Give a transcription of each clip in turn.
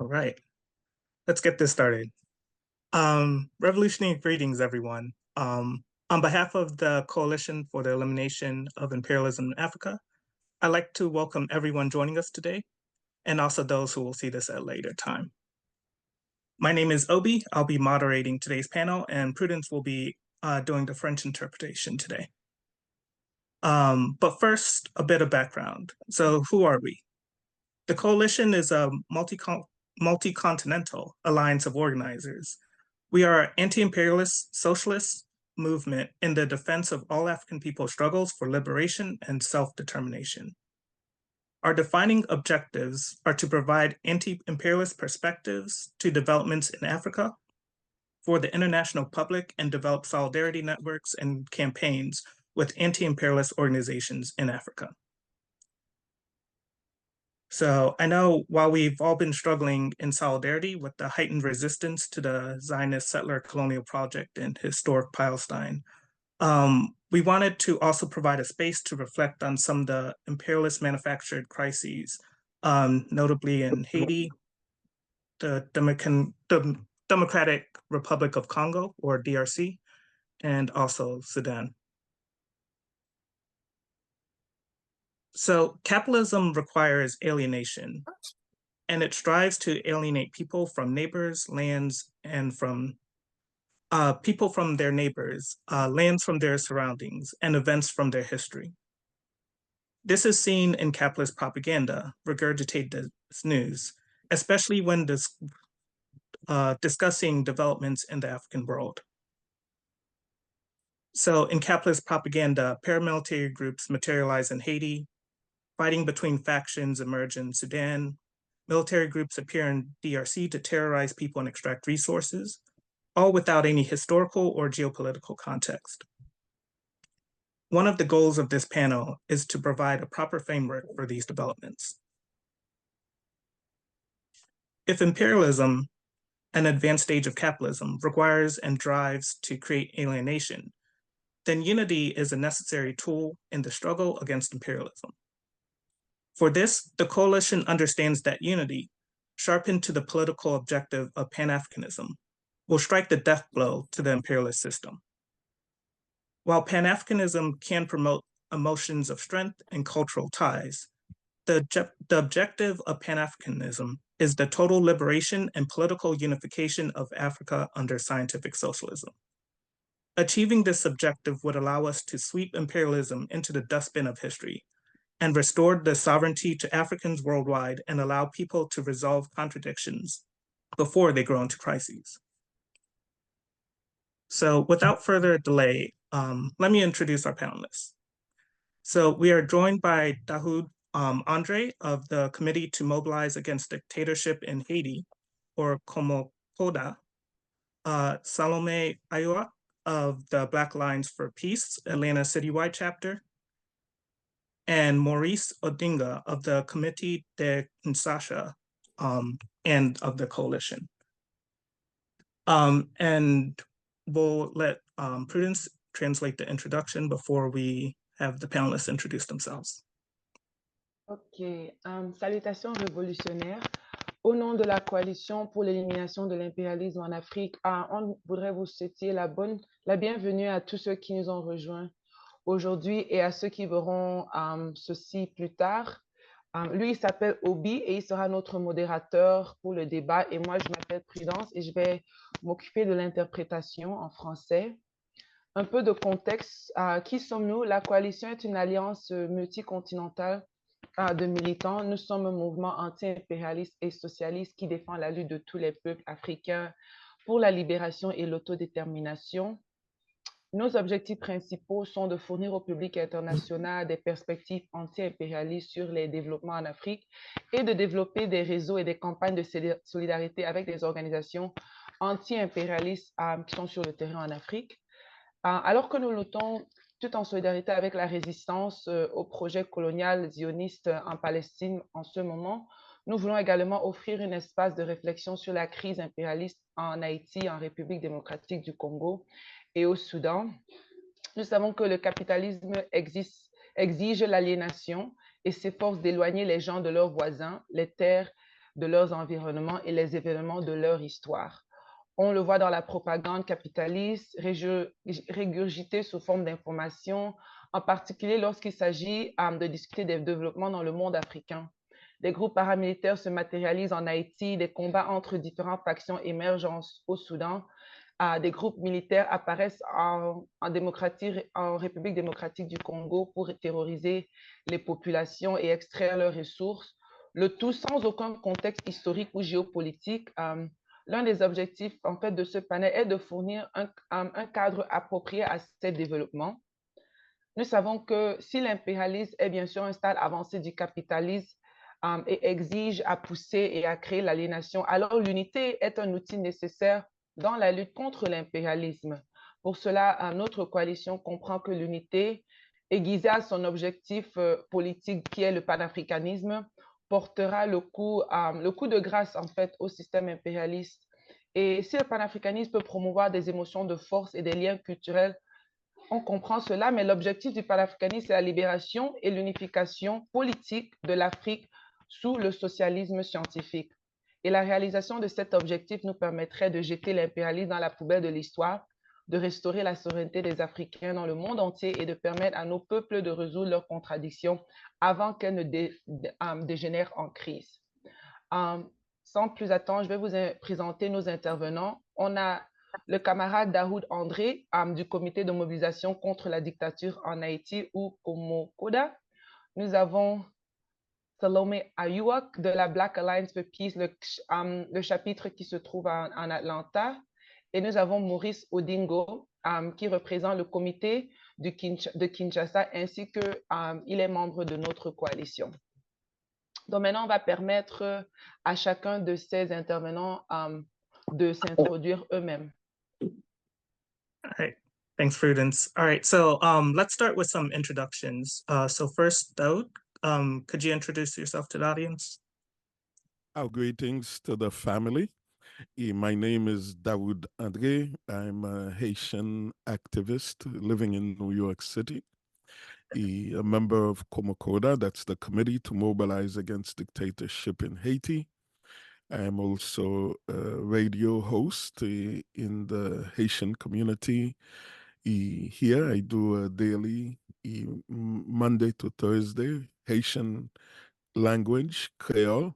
All right, let's get this started. Revolutionary greetings, everyone. On behalf of the Coalition for the Elimination of Imperialism in Africa, I'd like to welcome everyone joining us today, and also those who will see this at a later time. My name is Obi. I'll be moderating today's panel, and Prudence will be doing the French interpretation today. But first, a bit of background. So who are we? The Coalition is a multi-continental alliance of organizers. We are an anti-imperialist socialist movement in the defense of all African people's struggles for liberation and self-determination. Our defining objectives are to provide anti-imperialist perspectives to developments in Africa for the international public and develop solidarity networks and campaigns with anti-imperialist organizations in Africa. So I know while we've all been struggling in solidarity with the heightened resistance to the Zionist settler colonial project in historic Palestine, we wanted to also provide a space to reflect on some of the imperialist manufactured crises, notably in Haiti, the Democratic Republic of Congo, or DRC, and also Sudan. So capitalism requires alienation, and it strives to alienate people from neighbors, lands, and from people from their neighbors, lands from their surroundings, and events from their history. This is seen in capitalist propaganda, regurgitated as news, especially when discussing developments in the African world. So in capitalist propaganda, paramilitary groups materialize in Haiti, fighting between factions emerge in Sudan, military groups appear in DRC to terrorize people and extract resources, all without any historical or geopolitical context. One of the goals of this panel is to provide a proper framework for these developments. If imperialism, an advanced stage of capitalism, requires and drives to create alienation, then unity is a necessary tool in the struggle against imperialism. For this, the Coalition understands that unity, sharpened to the political objective of Pan-Africanism, will strike the death blow to the imperialist system. While Pan-Africanism can promote emotions of strength and cultural ties, the objective of Pan-Africanism is the total liberation and political unification of Africa under scientific socialism. Achieving this objective would allow us to sweep imperialism into the dustbin of history and restore the sovereignty to Africans worldwide and allow people to resolve contradictions before they grow into crises. So without further delay, let me introduce our panelists. So we are joined by Dahoud Andre of the Committee to Mobilize Against Dictatorship in Haiti, or KOMOKODA, Salome Ayuak of the Black Lines for Peace, Atlanta Citywide Chapter, and Maurice Odingo of the Comité de Kinshasa and of the Coalition. And we'll let Prudence translate the introduction before we have the panelists introduce themselves. Ok, salutations révolutionnaires. Au nom de la Coalition pour l'élimination de l'impérialisme en Afrique, on voudrait vous souhaiter la bienvenue à tous ceux qui nous ont rejoints aujourd'hui et à ceux qui verront ceci plus tard. Lui, il s'appelle Obi et il sera notre modérateur pour le débat. Et moi, je m'appelle Prudence et je vais m'occuper de l'interprétation en français. Un peu de contexte. Qui sommes-nous? La Coalition est une alliance multicontinentale de militants. Nous sommes un mouvement anti-impérialiste et socialiste qui défend la lutte de tous les peuples africains pour la libération et l'autodétermination. Nos objectifs principaux sont de fournir au public international des perspectives anti-impérialistes sur les développements en Afrique et de développer des réseaux et des campagnes de solidarité avec des organisations anti-impérialistes qui sont sur le terrain en Afrique. Alors que nous luttons tout en solidarité avec la résistance au projet colonial zioniste en Palestine en ce moment, nous voulons également offrir un espace de réflexion sur la crise impérialiste en Haïti, en République démocratique du Congo et au Soudan. Nous savons que le capitalisme exige l'aliénation et s'efforce d'éloigner les gens de leurs voisins, les terres, de leurs environnements et les événements de leur histoire. On le voit dans la propagande capitaliste, régurgitée sous forme d'informations, en particulier lorsqu'il s'agit de discuter des développements dans le monde africain. Des groupes paramilitaires se matérialisent en Haïti, des combats entre différentes factions émergent au Soudan, des groupes militaires apparaissent en République démocratique du Congo pour terroriser les populations et extraire leurs ressources, le tout sans aucun contexte historique ou géopolitique. L'un des objectifs en fait, de ce panel est de fournir un cadre approprié à ces développements. Nous savons que si l'impérialisme est bien sûr un stade avancé du capitalisme et exige à pousser et à créer l'aliénation, alors l'unité est un outil nécessaire dans la lutte contre l'impérialisme. Pour cela, notre coalition comprend que l'unité, aiguisée à son objectif politique qui est le panafricanisme, portera le coup de grâce en fait au système impérialiste. Et si le panafricanisme peut promouvoir des émotions de force et des liens culturels, on comprend cela, mais l'objectif du panafricanisme, c'est la libération et l'unification politique de l'Afrique sous le socialisme scientifique. Et la réalisation de cet objectif nous permettrait de jeter l'impérialisme dans la poubelle de l'histoire, de restaurer la souveraineté des Africains dans le monde entier et de permettre à nos peuples de résoudre leurs contradictions avant qu'elles ne dégénèrent en crise. Sans plus attendre, je vais vous présenter nos intervenants. On a le camarade Dahoud Andre du Comité de mobilisation contre la dictature en Haïti ou KOMOKODA. Nous avons Salome Ayuak de la Black Alliance for Peace, le chapitre qui se trouve en Atlanta. Et nous avons Maurice Odingo qui représente le comité de Kinshasa ainsi qu'il est membre de notre coalition. Donc maintenant, on va permettre à chacun de ces intervenants de s'introduire eux-mêmes. All right. Thanks, Prudence. All right, so let's start with some introductions. So first, Dahoud, could you introduce yourself to the audience? Our greetings to the family. My name is Dahoud Andre. I'm a Haitian activist living in New York City. A member of KOMOKODA, that's the Committee to Mobilize Against Dictatorship in Haiti. I'm also a radio host in the Haitian community. Here I do a daily, Monday to Thursday, Haitian language, Creole,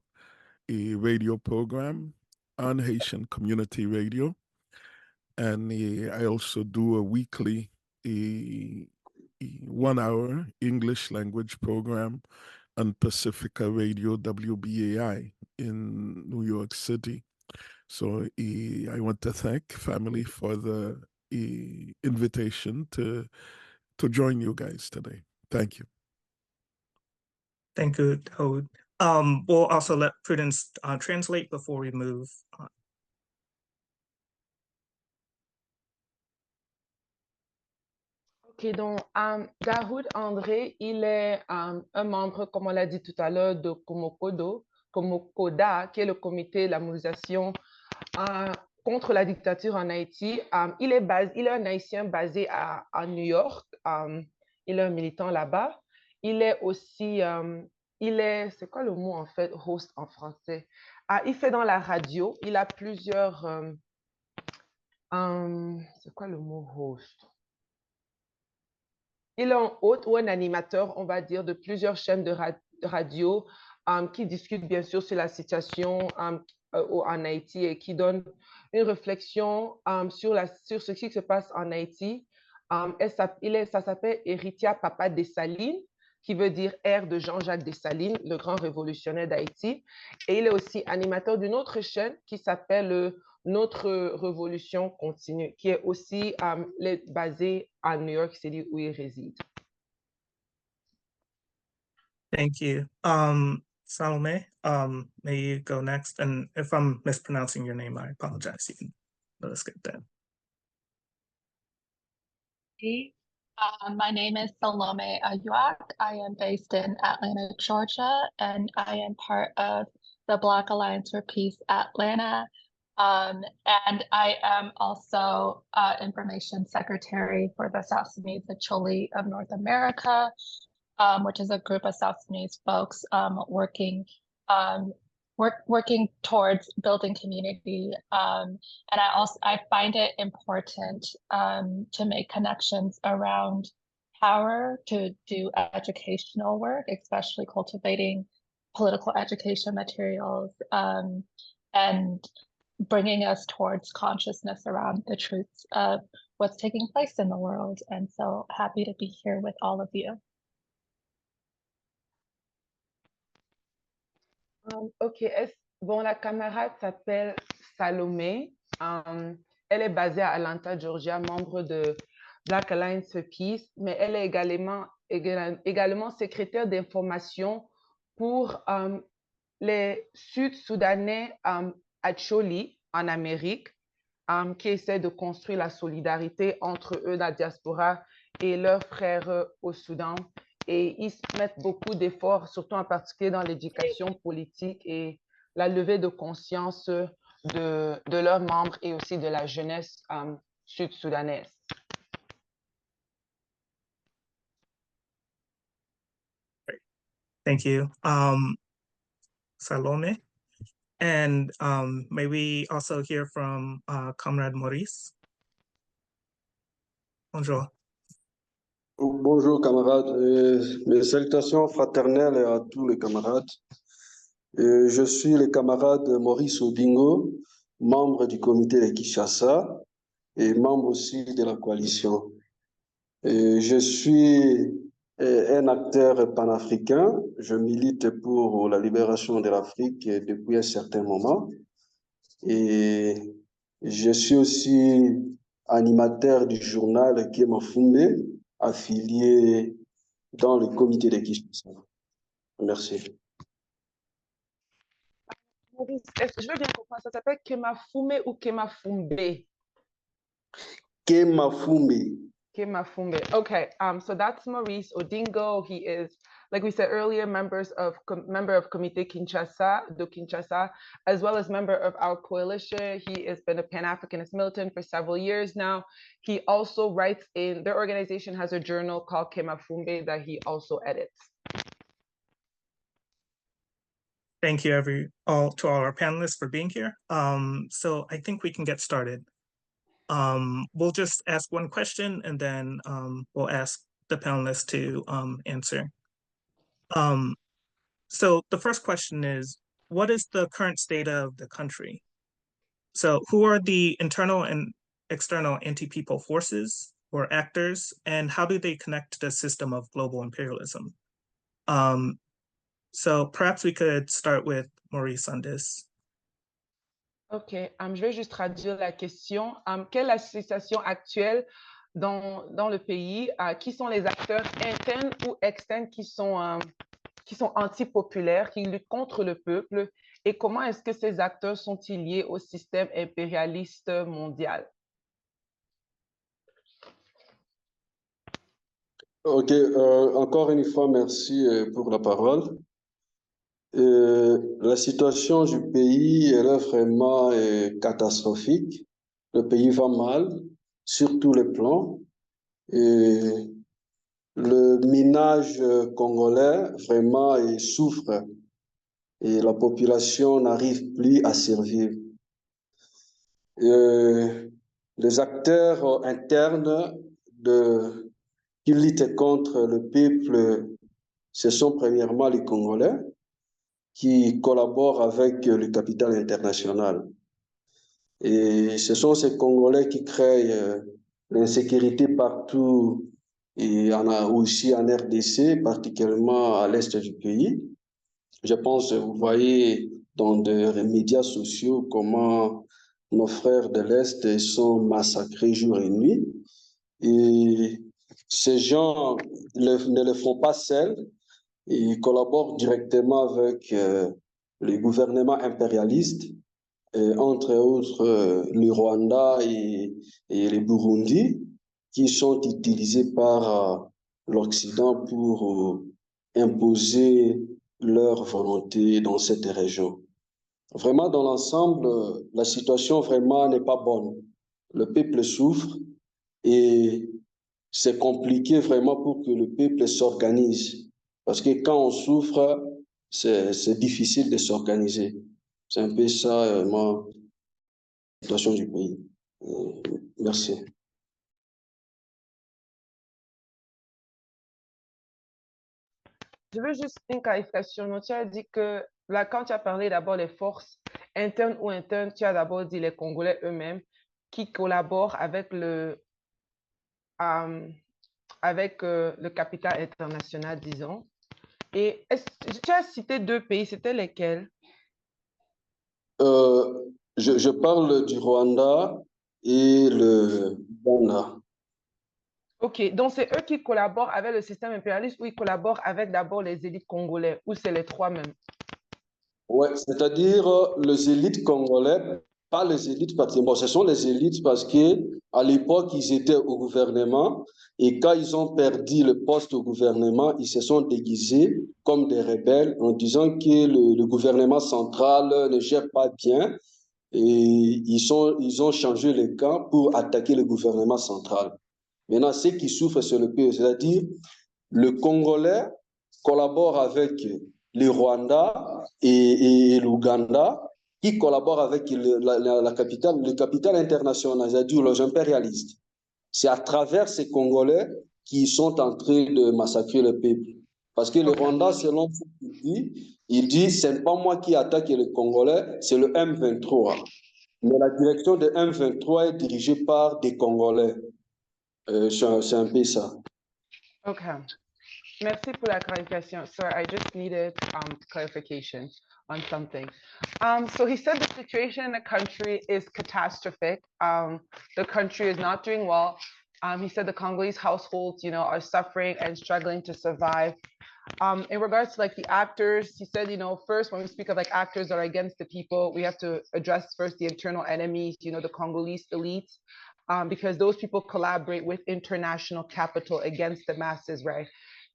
a radio program on Haitian community radio. And I also do a weekly 1 hour English language program on Pacifica Radio WBAI in New York City. So I want to thank family for the invitation to join you guys today. Thank you. Thank you, Dahoud. We'll also let Prudence translate before we move on. Ok, donc Dahoud Andre, il est un membre, comme on l'a dit tout à l'heure, de KOMOKODA, qui est le comité de la mobilisation contre la dictature en Haïti. Il est un Haïtien basé à New York. Il est un militant là-bas. Il est aussi, c'est quoi le mot en fait, host en français? Il fait dans la radio. Il a plusieurs, c'est quoi le mot host? Il est un hôte ou un animateur, on va dire, de plusieurs chaînes de radio qui discutent bien sûr sur la situation en Haïti et qui donnent une réflexion sur ce qui se passe en Haïti. Ça s'appelle Héritier Papa Dessalines, qui veut dire ère de Jean-Jacques Dessalines, le grand révolutionnaire d'Haïti. Et il est aussi animateur d'une autre chaîne qui s'appelle Notre Révolution Continue, qui est aussi basée à New York City où il réside. Thank you. Salome, may you go next. And if I'm mispronouncing your name, I apologize. You can let us get that. My name is Salome Ayuak. I am based in Atlanta, Georgia, and I am part of the Black Alliance for Peace Atlanta. And I am also Information Secretary for the South-Sudanese Acholi of North America, which is a group of South Sudanese folks working working towards building community. And I find it important to make connections around power, to do educational work, especially cultivating political education materials, and bringing us towards consciousness around the truths of what's taking place in the world. And so happy to be here with all of you. Ok, bon, la camarade s'appelle Salome. Elle est basée à Atlanta, Georgia, membre de Black Alliance for Peace, mais elle est également secrétaire d'information pour les Sud-Soudanais à Choli, en Amérique, qui essaient de construire la solidarité entre eux, la diaspora, et leurs frères au Soudan. Et ils mettent beaucoup d'efforts, surtout en particulier dans l'éducation politique et la levée de conscience de leurs membres et aussi de la jeunesse sud-soudanaise. Thank you, Salome. And may we also hear from Comrade Maurice? Bonjour. Bonjour camarades, mes salutations fraternelles à tous les camarades. Je suis le camarade Maurice Odingo, membre du comité de Kinshasa et membre aussi de la coalition. Je suis un acteur panafricain, je milite pour la libération de l'Afrique depuis un certain moment et je suis aussi animateur du journal KOMOKODA, affilié dans le comité de Kinshasa. Merci. Maurice, je veux bien comprendre, ça s'appelle Kemafumbe ou Kemafumbe? Kemafumbe. Kemafumbe. Okay, so that's Maurice Odingo. He is, like we said earlier, member of Comité de Kinshasa, as well as member of our coalition. He has been a Pan-Africanist militant for several years now. He also writes in, their organization has a journal called Kemafumbe that he also edits. Thank you to all our panelists for being here. So I think we can get started. We'll just ask one question and then we'll ask the panelists to answer. So the first question is, what is the current state of the country? So who are the internal and external anti-people forces or actors, and how do they connect to the system of global imperialism? So perhaps we could start with Maurice on this. OK, je vais juste traduire la question. Quelle est la situation actuelle dans le pays? Qui sont les acteurs internes ou externes qui sont antipopulaires, qui luttent contre le peuple? Et comment est-ce que ces acteurs sont-ils liés au système impérialiste mondial? OK, encore une fois, merci pour la parole. La situation du pays elle est vraiment catastrophique. Le pays va mal sur tous les plans. Et le minage congolais vraiment souffre et la population n'arrive plus à survivre. Les acteurs internes qui luttent contre le peuple, ce sont premièrement les Congolais qui collaborent avec le capital international. Et ce sont ces Congolais qui créent l'insécurité partout, et aussi en RDC, particulièrement à l'est du pays. Je pense, vous voyez dans des médias sociaux comment nos frères de l'Est sont massacrés jour et nuit. Et ces gens ne le font pas seuls. Ils collaborent directement avec les gouvernements impérialistes, entre autres le Rwanda et le Burundi, qui sont utilisés par l'Occident pour imposer leur volonté dans cette région. Vraiment, dans l'ensemble, la situation vraiment n'est pas bonne. Le peuple souffre et c'est compliqué vraiment pour que le peuple s'organise. Parce que quand on souffre, c'est difficile de s'organiser. C'est un peu ça, la situation du pays. Merci. Je veux juste une clarification. Tu as dit que là, quand tu as parlé d'abord des forces internes ou internes, tu as d'abord dit les Congolais eux-mêmes qui collaborent avec le capital international, disons. Et tu as cité deux pays, c'était lesquels? Je parle du Rwanda et le Ghana. Ok, donc c'est eux qui collaborent avec le système impérialiste ou ils collaborent avec d'abord les élites congolais ou c'est les trois mêmes? Ouais, c'est-à-dire les élites congolais, pas les élites parce que bon, ce sont les élites parce que à l'époque ils étaient au gouvernement et quand ils ont perdu le poste au gouvernement, ils se sont déguisés comme des rebelles en disant que le gouvernement central ne gère pas bien et ils ont changé le camp pour attaquer le gouvernement central. Maintenant, ceux qui souffrent, c'est le pays, c'est-à-dire le Congolais collabore avec le Rwanda et l'Ouganda, qui collaborent avec le capital international, c'est-à-dire les impérialistes. C'est à travers ces Congolais qui sont en train de massacrer le peuple. Parce que le Rwanda, selon ce il dit, ce n'est pas moi qui attaque le Congolais, c'est le M23. Mais la direction de M23 est dirigée par des Congolais. C'est un peu ça. Ok. Merci pour la clarification. Sorry, I just needed clarification on something. So he said the situation in the country is catastrophic. The country is not doing well. He said the Congolese households, are suffering and struggling to survive. In regards to like the actors, he said, first when we speak of like actors that are against the people, we have to address first the internal enemies, the Congolese elites, because those people collaborate with international capital against the masses, right?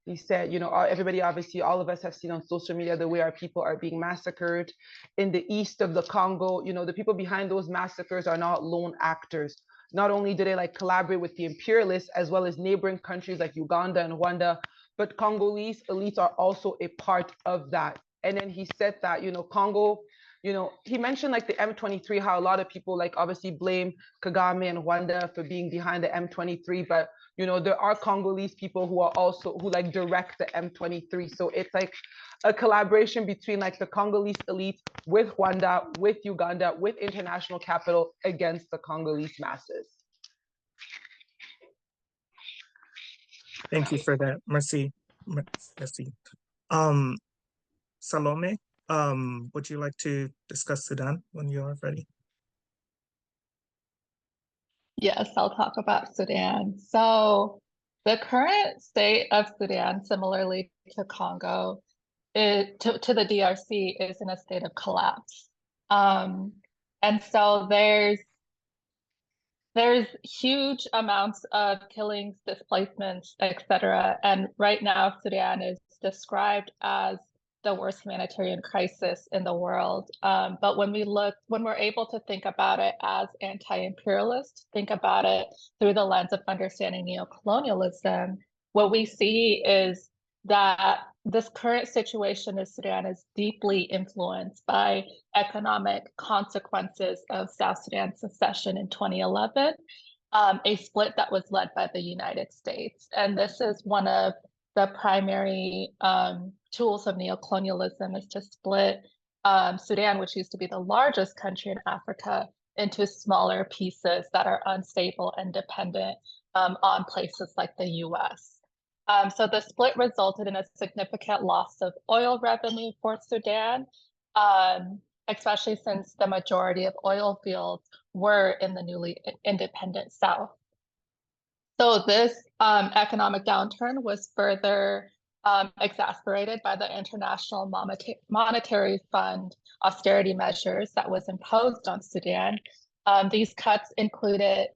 He said, everybody, obviously, all of us have seen on social media the way our people are being massacred. In the east of the Congo, the people behind those massacres are not lone actors. Not only do they like collaborate with the imperialists as well as neighboring countries like Uganda and Rwanda, but Congolese elites are also a part of that. And then he said that, Congo, he mentioned like the M23, how a lot of people like obviously blame Kagame and Rwanda for being behind the M23, but there are Congolese people who are also, who like direct the M23. So it's like a collaboration between like the Congolese elite with Rwanda, with Uganda, with international capital against the Congolese masses. Thank you for that. Merci. Merci. Salome, would you like to discuss Sudan when you are ready? Yes, I'll talk about Sudan. So the current state of Sudan, similarly to Congo, to the DRC, is in a state of collapse. And so there's huge amounts of killings, displacements, etc. And right now, Sudan is described as the worst humanitarian crisis in the world. But when we're able to think about it as anti-imperialist, think about it through the lens of understanding neocolonialism, what we see is that this current situation in Sudan is deeply influenced by economic consequences of South Sudan's secession in 2011, a split that was led by the United States. And this is one of the primary tools of neocolonialism, is to split Sudan, which used to be the largest country in Africa, into smaller pieces that are unstable and dependent on places like the US. So the split resulted in a significant loss of oil revenue for Sudan, especially since the majority of oil fields were in the newly independent South. So this economic downturn was further exacerbated by the International Monetary Fund austerity measures that was imposed on Sudan. These included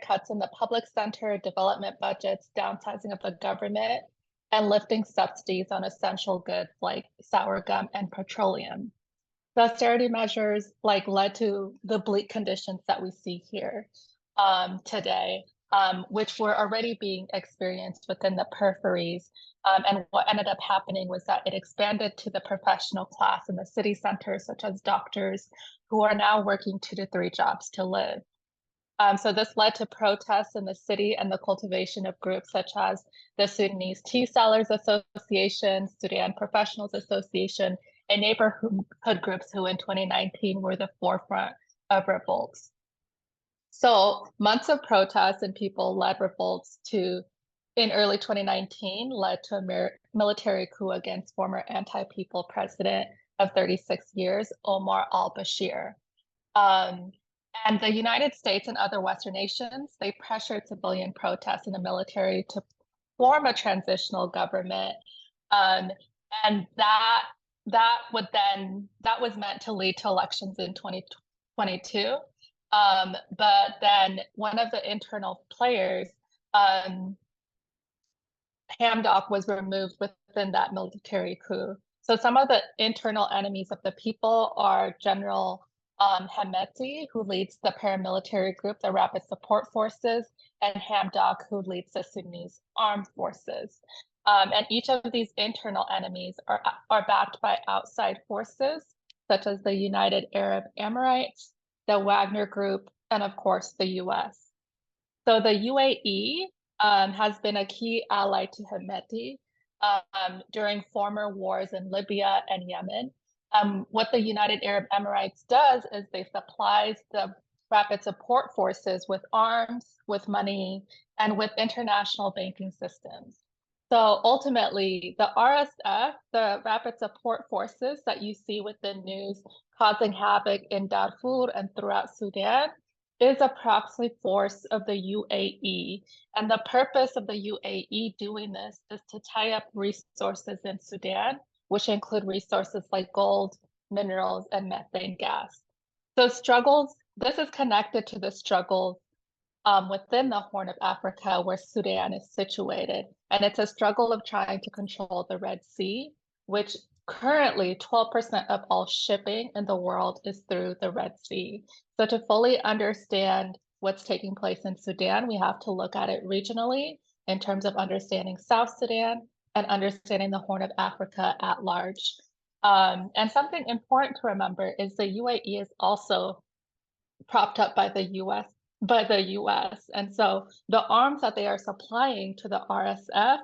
cuts in the public sector, development budgets, downsizing of the government, and lifting subsidies on essential goods like sour gum and petroleum. The austerity measures led to the bleak conditions that we see here today. which were already being experienced within the peripheries. And what ended up happening was that it expanded to the professional class in the city centers, such as doctors, who are now working 2 to 3 jobs to live. So this led to protests in the city and the cultivation of groups such as the Sudanese Tea Sellers Association, Sudan Professionals Association, and neighborhood groups who in 2019 were the forefront of revolts. So months of protests and people-led revolts in early 2019 led to a military coup against former anti-people president of 36 years, Omar al-Bashir. And the United States and other Western nations, they pressured civilian protests and the military to form a transitional government. And that was meant to lead to elections in 2022. But then one of the internal players, Hamdok, was removed within that military coup. So some of the internal enemies of the people are General Hemeti, who leads the paramilitary group, the Rapid Support Forces, and Hamdok, who leads the Sudanese Armed Forces. And each of these internal enemies are backed by outside forces, such as the United Arab Emirates, the Wagner Group, and of course, the US. So the UAE has been a key ally to Hemeti during former wars in Libya and Yemen. What the United Arab Emirates does is they supplies the Rapid Support Forces with arms, with money, and with international banking systems. So ultimately, the RSF, the Rapid Support Forces that you see with the news causing havoc in Darfur and throughout Sudan, is a proxy force of the UAE. And the purpose of the UAE doing this is to tie up resources in Sudan, which include resources like gold, minerals, and methane gas. So this is connected to the struggles within the Horn of Africa where Sudan is situated. And it's a struggle of trying to control the Red Sea, which currently 12% of all shipping in the world is through the Red Sea. So to fully understand what's taking place in Sudan, we have to look at it regionally in terms of understanding South Sudan and understanding the Horn of Africa at large. And something important to remember is the UAE is also propped up by the US. And so the arms that they are supplying to the RSF,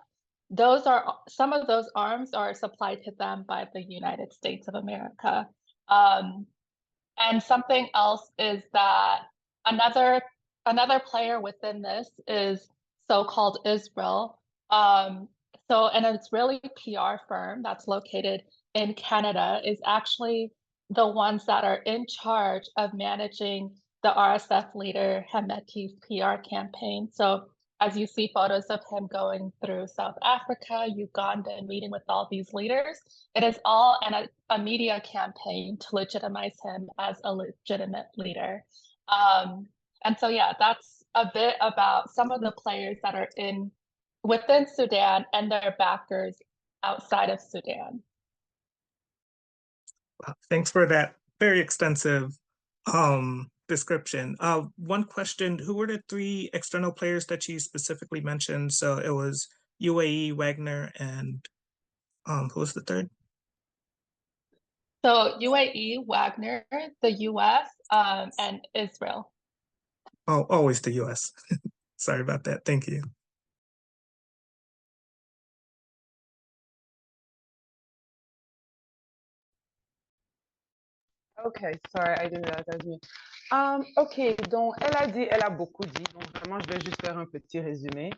some of those arms are supplied to them by the United States of America. And something else is that another player within this is so-called Israel. So an Israeli PR firm that's located in Canada is actually the ones that are in charge of managing the RSF leader Hemeti's PR campaign. So as you see photos of him going through South Africa, Uganda, and meeting with all these leaders, it is all a media campaign to legitimize him as a legitimate leader. And so, yeah, that's a bit about some of the players that are within Sudan and their backers outside of Sudan. Thanks for that very extensive description. One question, who were the 3 external players that you specifically mentioned? So it was UAE, Wagner, and who was the third? So UAE, Wagner, the US, and Israel. Oh, always the US. Sorry about that. Thank you. Okay, sorry, I didn't realize me. Ok, donc elle a beaucoup dit, donc vraiment je vais juste faire un petit résumé.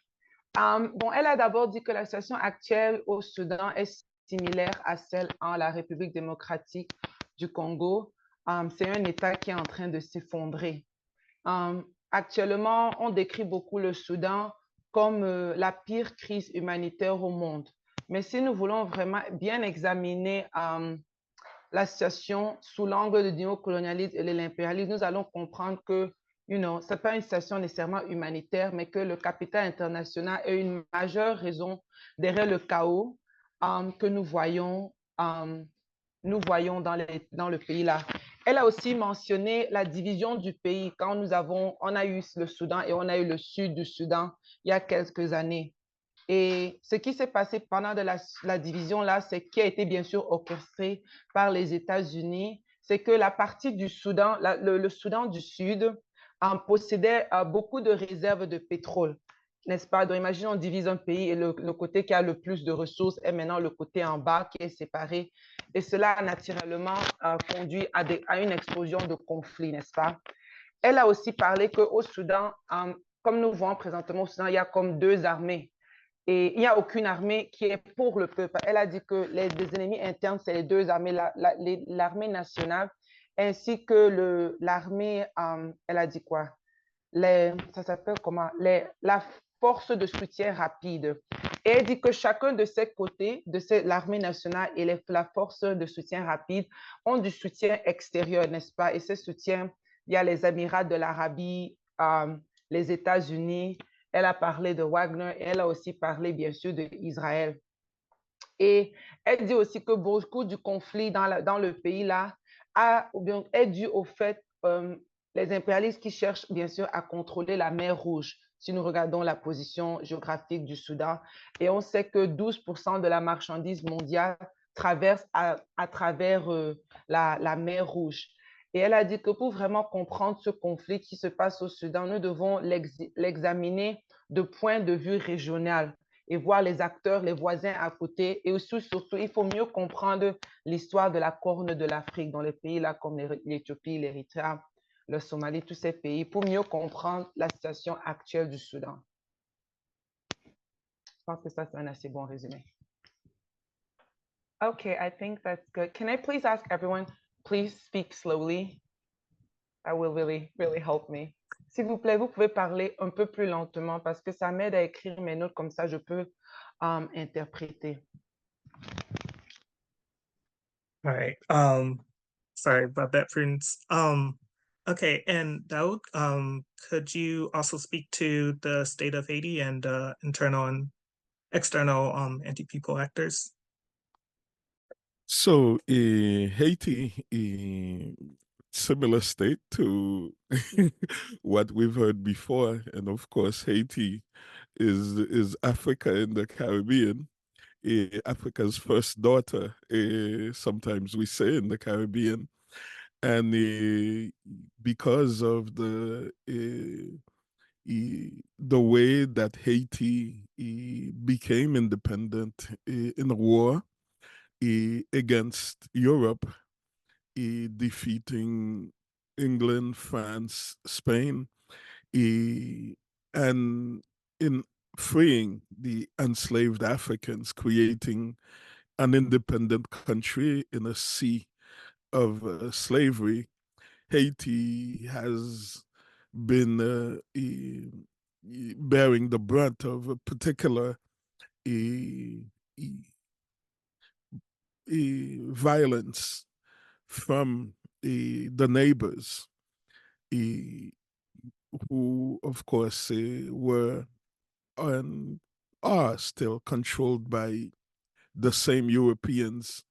Bon, elle a d'abord dit que la situation actuelle au Soudan est similaire à celle en la République démocratique du Congo. C'est un État qui est en train de s'effondrer. Actuellement, on décrit beaucoup le Soudan comme la pire crise humanitaire au monde. Mais si nous voulons vraiment bien examiner la situation sous l'angle du néocolonialisme et de l'impérialisme, nous allons comprendre que ce n'est pas une situation nécessairement humanitaire, mais que le capital international est une majeure raison derrière le chaos que nous voyons dans le pays là. Elle a aussi mentionné la division du pays quand on a eu le Soudan et on a eu le sud du Soudan il y a quelques années. Et ce qui s'est passé pendant la division-là, c'est qui a été bien sûr orchestré par les États-Unis, c'est que la partie du Soudan, le Soudan du Sud, possédait beaucoup de réserves de pétrole, n'est-ce pas? Donc, imagine, on divise un pays et le côté qui a le plus de ressources est maintenant le côté en bas qui est séparé. Et cela a naturellement conduit à une explosion de conflits, n'est-ce pas? Elle a aussi parlé qu'au Soudan, comme nous voyons présentement au Soudan, il y a comme deux armées. Et il n'y a aucune armée qui est pour le peuple. Elle a dit que les ennemis internes, c'est les deux armées, l'armée nationale ainsi que l'armée, elle a dit quoi? Ça s'appelle comment? La force de soutien rapide. Et elle dit que chacun de ces côtés, l'armée nationale et la force de soutien rapide, ont du soutien extérieur, n'est-ce pas? Et ce soutien, il y a les Émirats de l'Arabie, les États-Unis. Elle a parlé de Wagner et elle a aussi parlé, bien sûr, d'Israël. Et elle dit aussi que beaucoup du conflit dans le pays là est dû au fait les impérialistes qui cherchent bien sûr à contrôler la mer Rouge. Si nous regardons la position géographique du Soudan, et on sait que 12% de la marchandise mondiale traverse à travers la mer Rouge. Et elle a dit que pour vraiment comprendre ce conflit qui se passe au Soudan, nous devons l'examiner de point de vue régional et voir les acteurs, les voisins à côté. Et aussi, surtout, il faut mieux comprendre l'histoire de la corne de l'Afrique dans les pays là comme l'Éthiopie, l'Érythrée, le Somalie, tous ces pays, pour mieux comprendre la situation actuelle du Soudan. Je pense que ça, c'est un assez bon résumé. Okay, I think that's good. Can I please ask everyone, please speak slowly? That will really, really help me. S'il vous plaît, vous pouvez parler un peu plus lentement parce que ça m'aide à écrire mes notes, comme ça je peux interpréter. All right. Sorry about that, Prudence. Okay, and Daoud, could you also speak to the state of Haiti and internal and external anti-people actors? So Haiti, similar state to what we've heard before, and of course Haiti is Africa in the Caribbean, Africa's first daughter. Sometimes we say in the Caribbean, and because of the way that Haiti became independent in a war against Europe, defeating England, France, Spain, and in freeing the enslaved Africans, creating an independent country in a sea of slavery. Haiti has been bearing the brunt of a particular violence from the neighbors, who, of course, were and are still controlled by the same Europeans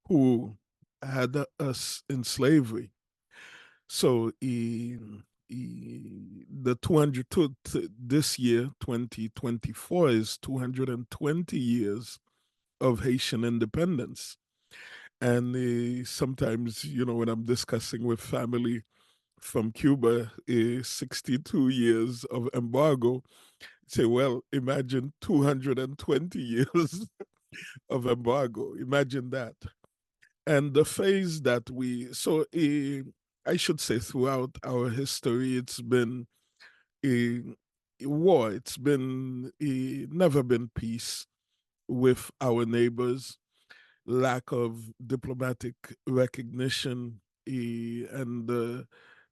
who had us in slavery. So the 200 this year, 2024, is 220 years of Haitian independence. And sometimes, when I'm discussing with family from Cuba, 62 years of embargo, say, well, imagine 220 years of embargo. Imagine that. And the phase that I should say throughout our history, it's been a war. It's been never been peace with our neighbors, lack of diplomatic recognition, and the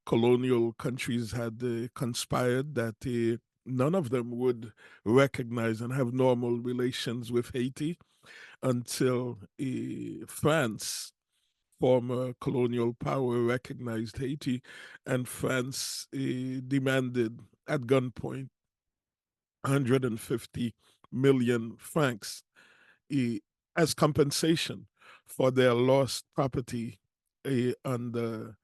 colonial countries had conspired that none of them would recognize and have normal relations with Haiti until France, former colonial power, recognized Haiti, and France demanded at gunpoint 150 million francs as compensation for their lost property on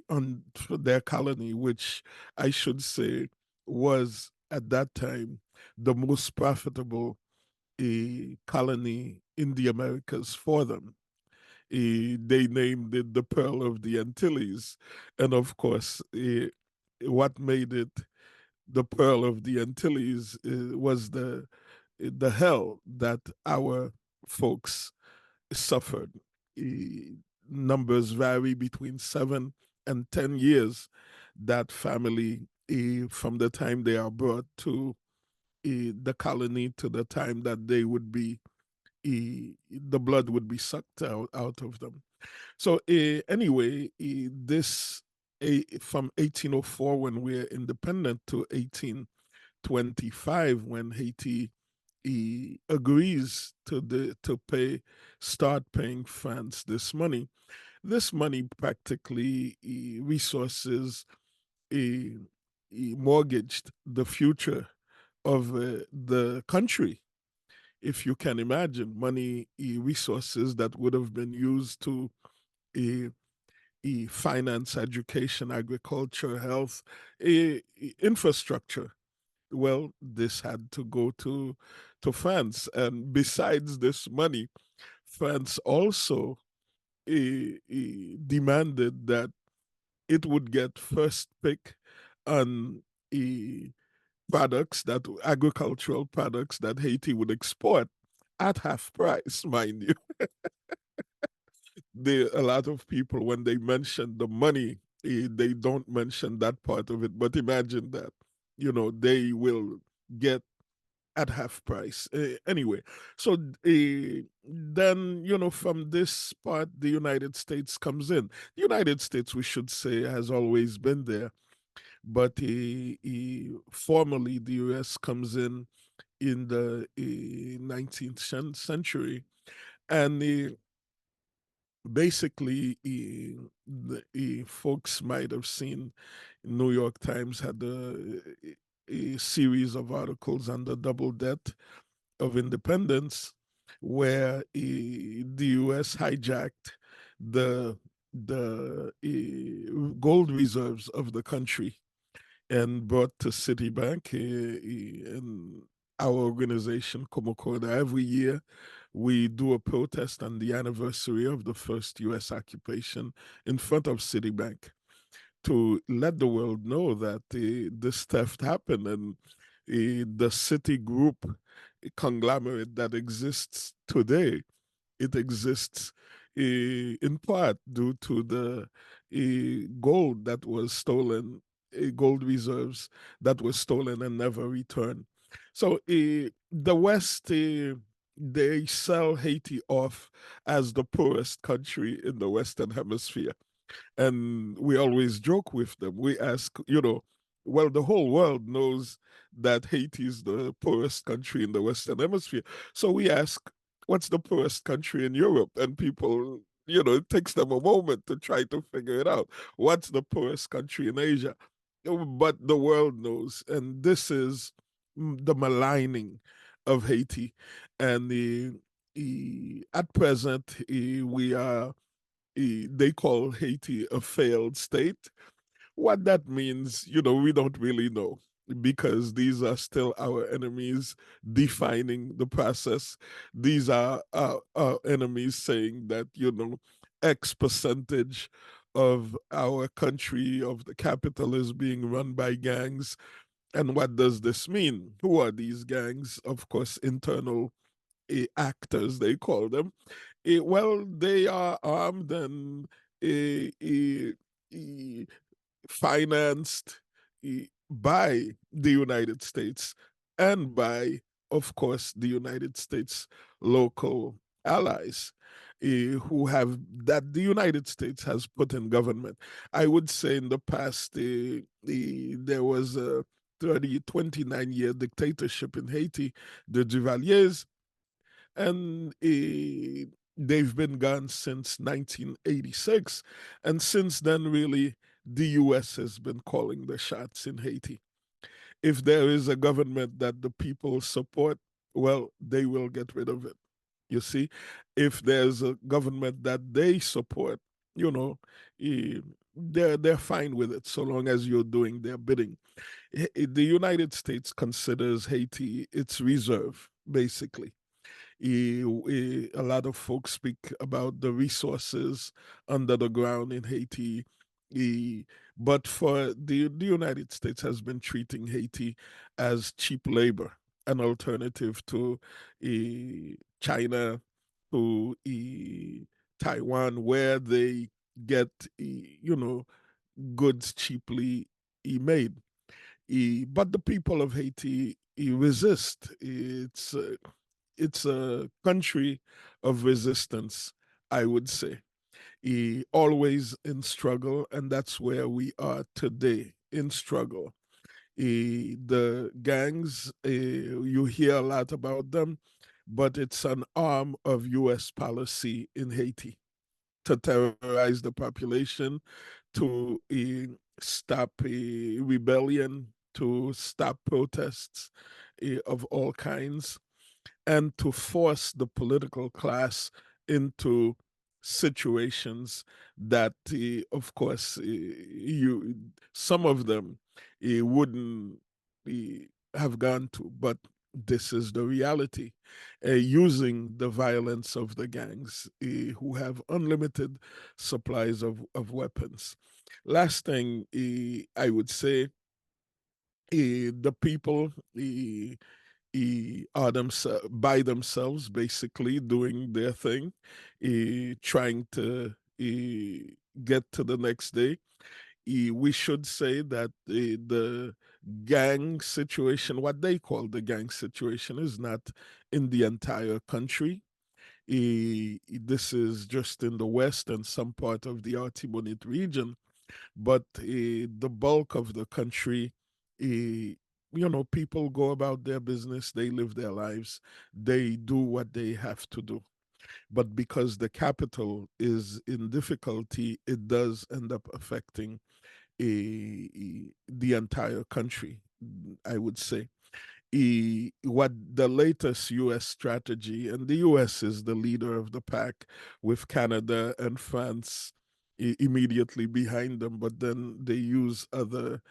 on their colony, which I should say was at that time the most profitable colony in the Americas for them. They named it the Pearl of the Antilles. And of course, what made it the Pearl of the Antilles was the hell that our folks suffered. Numbers vary between 7 and 10 years that family, from the time they are brought to the colony to the time that they would be, the blood would be sucked out of them. So anyway, this from 1804 when we're independent to 1825 when Haiti agrees to start paying France this money. This money practically resources mortgaged the future of the country. If you can imagine, money resources that would have been used to finance education, agriculture, health, infrastructure. Well, this had to go to France. And besides this money, France also demanded that it would get first pick on agricultural products that Haiti would export at half price, mind you. A lot of people, when they mention the money, they don't mention that part of it. But imagine that, they will get at half price. Anyway, so then, from this part, the United States comes in. The United States, we should say, has always been there. But formally, the U.S. comes in the 19th century. And basically, folks might have seen New York Times had a series of articles on the double debt of independence, where the U.S. hijacked the gold reserves of the country and brought to Citibank and our organization, KOMOKODA. Every year, we do a protest on the anniversary of the first U.S. occupation in front of Citibank to let the world know that this theft happened, and the Citigroup conglomerate that exists today, it exists in part due to the gold that was stolen, gold reserves that were stolen and never returned. So the West, they sell Haiti off as the poorest country in the Western Hemisphere. And we always joke with them. We ask, well, the whole world knows that Haiti is the poorest country in the Western Hemisphere. So we ask, what's the poorest country in Europe? And people, it takes them a moment to try to figure it out. What's the poorest country in Asia? But the world knows. And this is the maligning of Haiti. And at present, we are, they call Haiti a failed state. What that means, we don't really know, because these are still our enemies defining the process. These are our enemies saying that, X percentage of our country, of the capital, is being run by gangs. And what does this mean? Who are these gangs? Of course, internal actors, they call them. Well, they are armed and financed by the United States and by, of course, the United States local allies that the United States has put in government. I would say in the past, there was a 29-year dictatorship in Haiti, the Duvaliers, and they've been gone since 1986. And since then, really, the U.S. has been calling the shots in Haiti. If there is a government that the people support, well, they will get rid of it. You see, if there's a government that they support, you know, they're fine with it so long as you're doing their bidding. The United States considers Haiti its reserve, basically. A lot of folks speak about the resources under the ground in Haiti. But for the United States has been treating Haiti as cheap labor, an alternative to China, to Taiwan, where they get, goods cheaply made. But the people of Haiti resist. It's a country of resistance, I would say. Always in struggle, and that's where we are today, in struggle. The gangs, you hear a lot about them, but it's an arm of US policy in Haiti to terrorize the population, to stop rebellion, to stop protests of all kinds, and to force the political class into situations that, of course, some of them wouldn't have gone to, but this is the reality, using the violence of the gangs who have unlimited supplies of weapons. Last thing I would say, the people are by themselves, basically doing their thing, trying to get to the next day. We should say that the gang situation, what they call the gang situation, is not in the entire country. This is just in the west and some part of the Artibonite region, but the bulk of the country, people go about their business, they live their lives, they do what they have to do. But because the capital is in difficulty, it does end up affecting the entire country, I would say. What the latest US strategy, and the US is the leader of the pack with Canada and France immediately behind them, but then they use other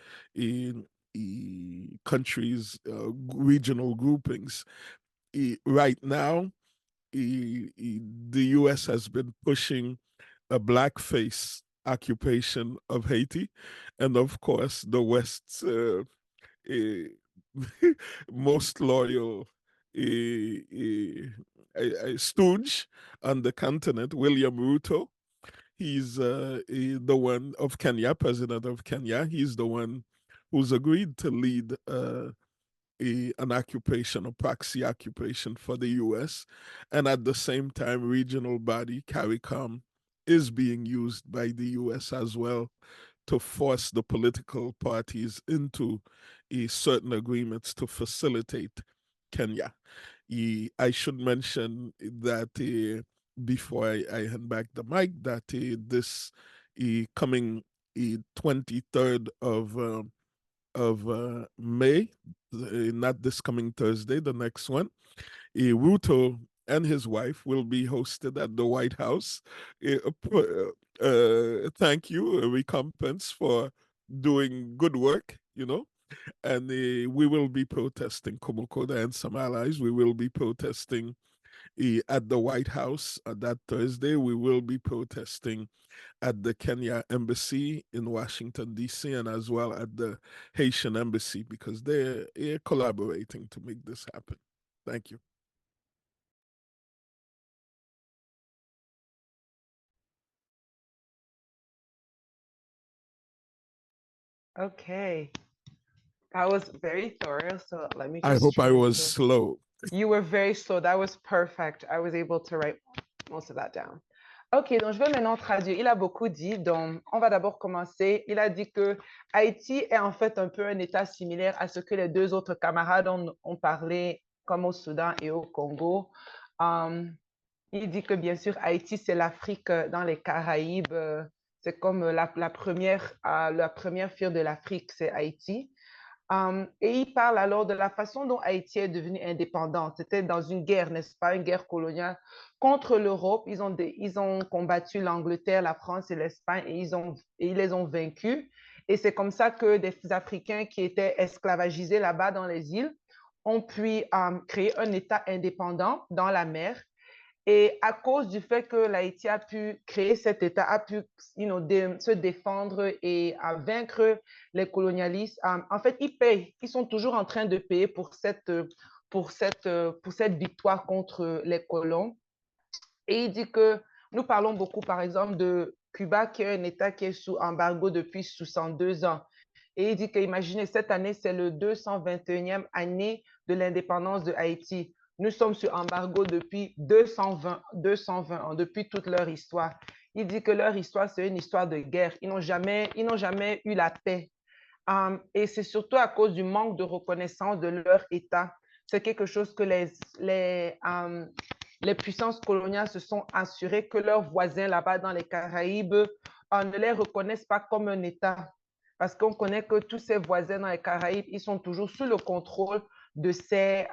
countries, regional groupings. Right now, the US has been pushing a blackface occupation of Haiti, and of course, the West's most loyal stooge on the continent, William Ruto. He's the one of Kenya, president of Kenya. He's the one who's agreed to lead an occupation, a proxy occupation for the US. And at the same time, regional body, CARICOM, is being used by the US as well to force the political parties into certain agreements to facilitate Kenya. I should mention that before I hand back the mic, that this coming 23rd of May, not this coming Thursday, the next one, Ruto and his wife will be hosted at the White House. Thank you, a recompense for doing good work, and we will be protesting, KOMOKODA and some allies. We will be protesting at the White House that Thursday. We will be protesting at the Kenya Embassy in Washington, D.C., and as well at the Haitian Embassy, because they're collaborating to make this happen. Thank you. Okay. That was very thorough. So let me I just hope I was to... slow. You were very slow. That was perfect. I was able to write most of that down. OK, donc je vais maintenant traduire. Il a beaucoup dit, donc on va d'abord commencer. Il a dit que Haïti est en fait un peu un État similaire à ce que les deux autres camarades ont parlé, comme au Soudan et au Congo. Il dit que bien sûr, Haïti, c'est l'Afrique dans les Caraïbes. C'est comme la première fille de l'Afrique, c'est Haïti. Et il parle alors de la façon dont Haïti est devenue indépendante. C'était dans une guerre, n'est-ce pas, une guerre coloniale contre l'Europe. Ils ont combattu l'Angleterre, la France et l'Espagne et ils les ont vaincus. Et c'est comme ça que des Africains qui étaient esclavagisés là-bas dans les îles ont pu créer un État indépendant dans la mer. Et à cause du fait que l'Haïti a pu créer cet État, a pu se défendre et vaincre les colonialistes, en fait, ils payent. Ils sont toujours en train de payer pour cette victoire contre les colons. Et il dit que nous parlons beaucoup, par exemple, de Cuba, qui est un État qui est sous embargo depuis 62 ans. Et il dit que, imaginez, cette année, c'est le 221e année de l'indépendance de Haïti. Nous sommes sur embargo depuis 220 ans, depuis toute leur histoire. Il dit que leur histoire, c'est une histoire de guerre. Ils n'ont jamais eu la paix. Et c'est surtout à cause du manque de reconnaissance de leur État. C'est quelque chose que les puissances coloniales se sont assurées que leurs voisins là-bas dans les Caraïbes ne les reconnaissent pas comme un État. Parce qu'on connaît que tous ces voisins dans les Caraïbes, ils sont toujours sous le contrôle de ces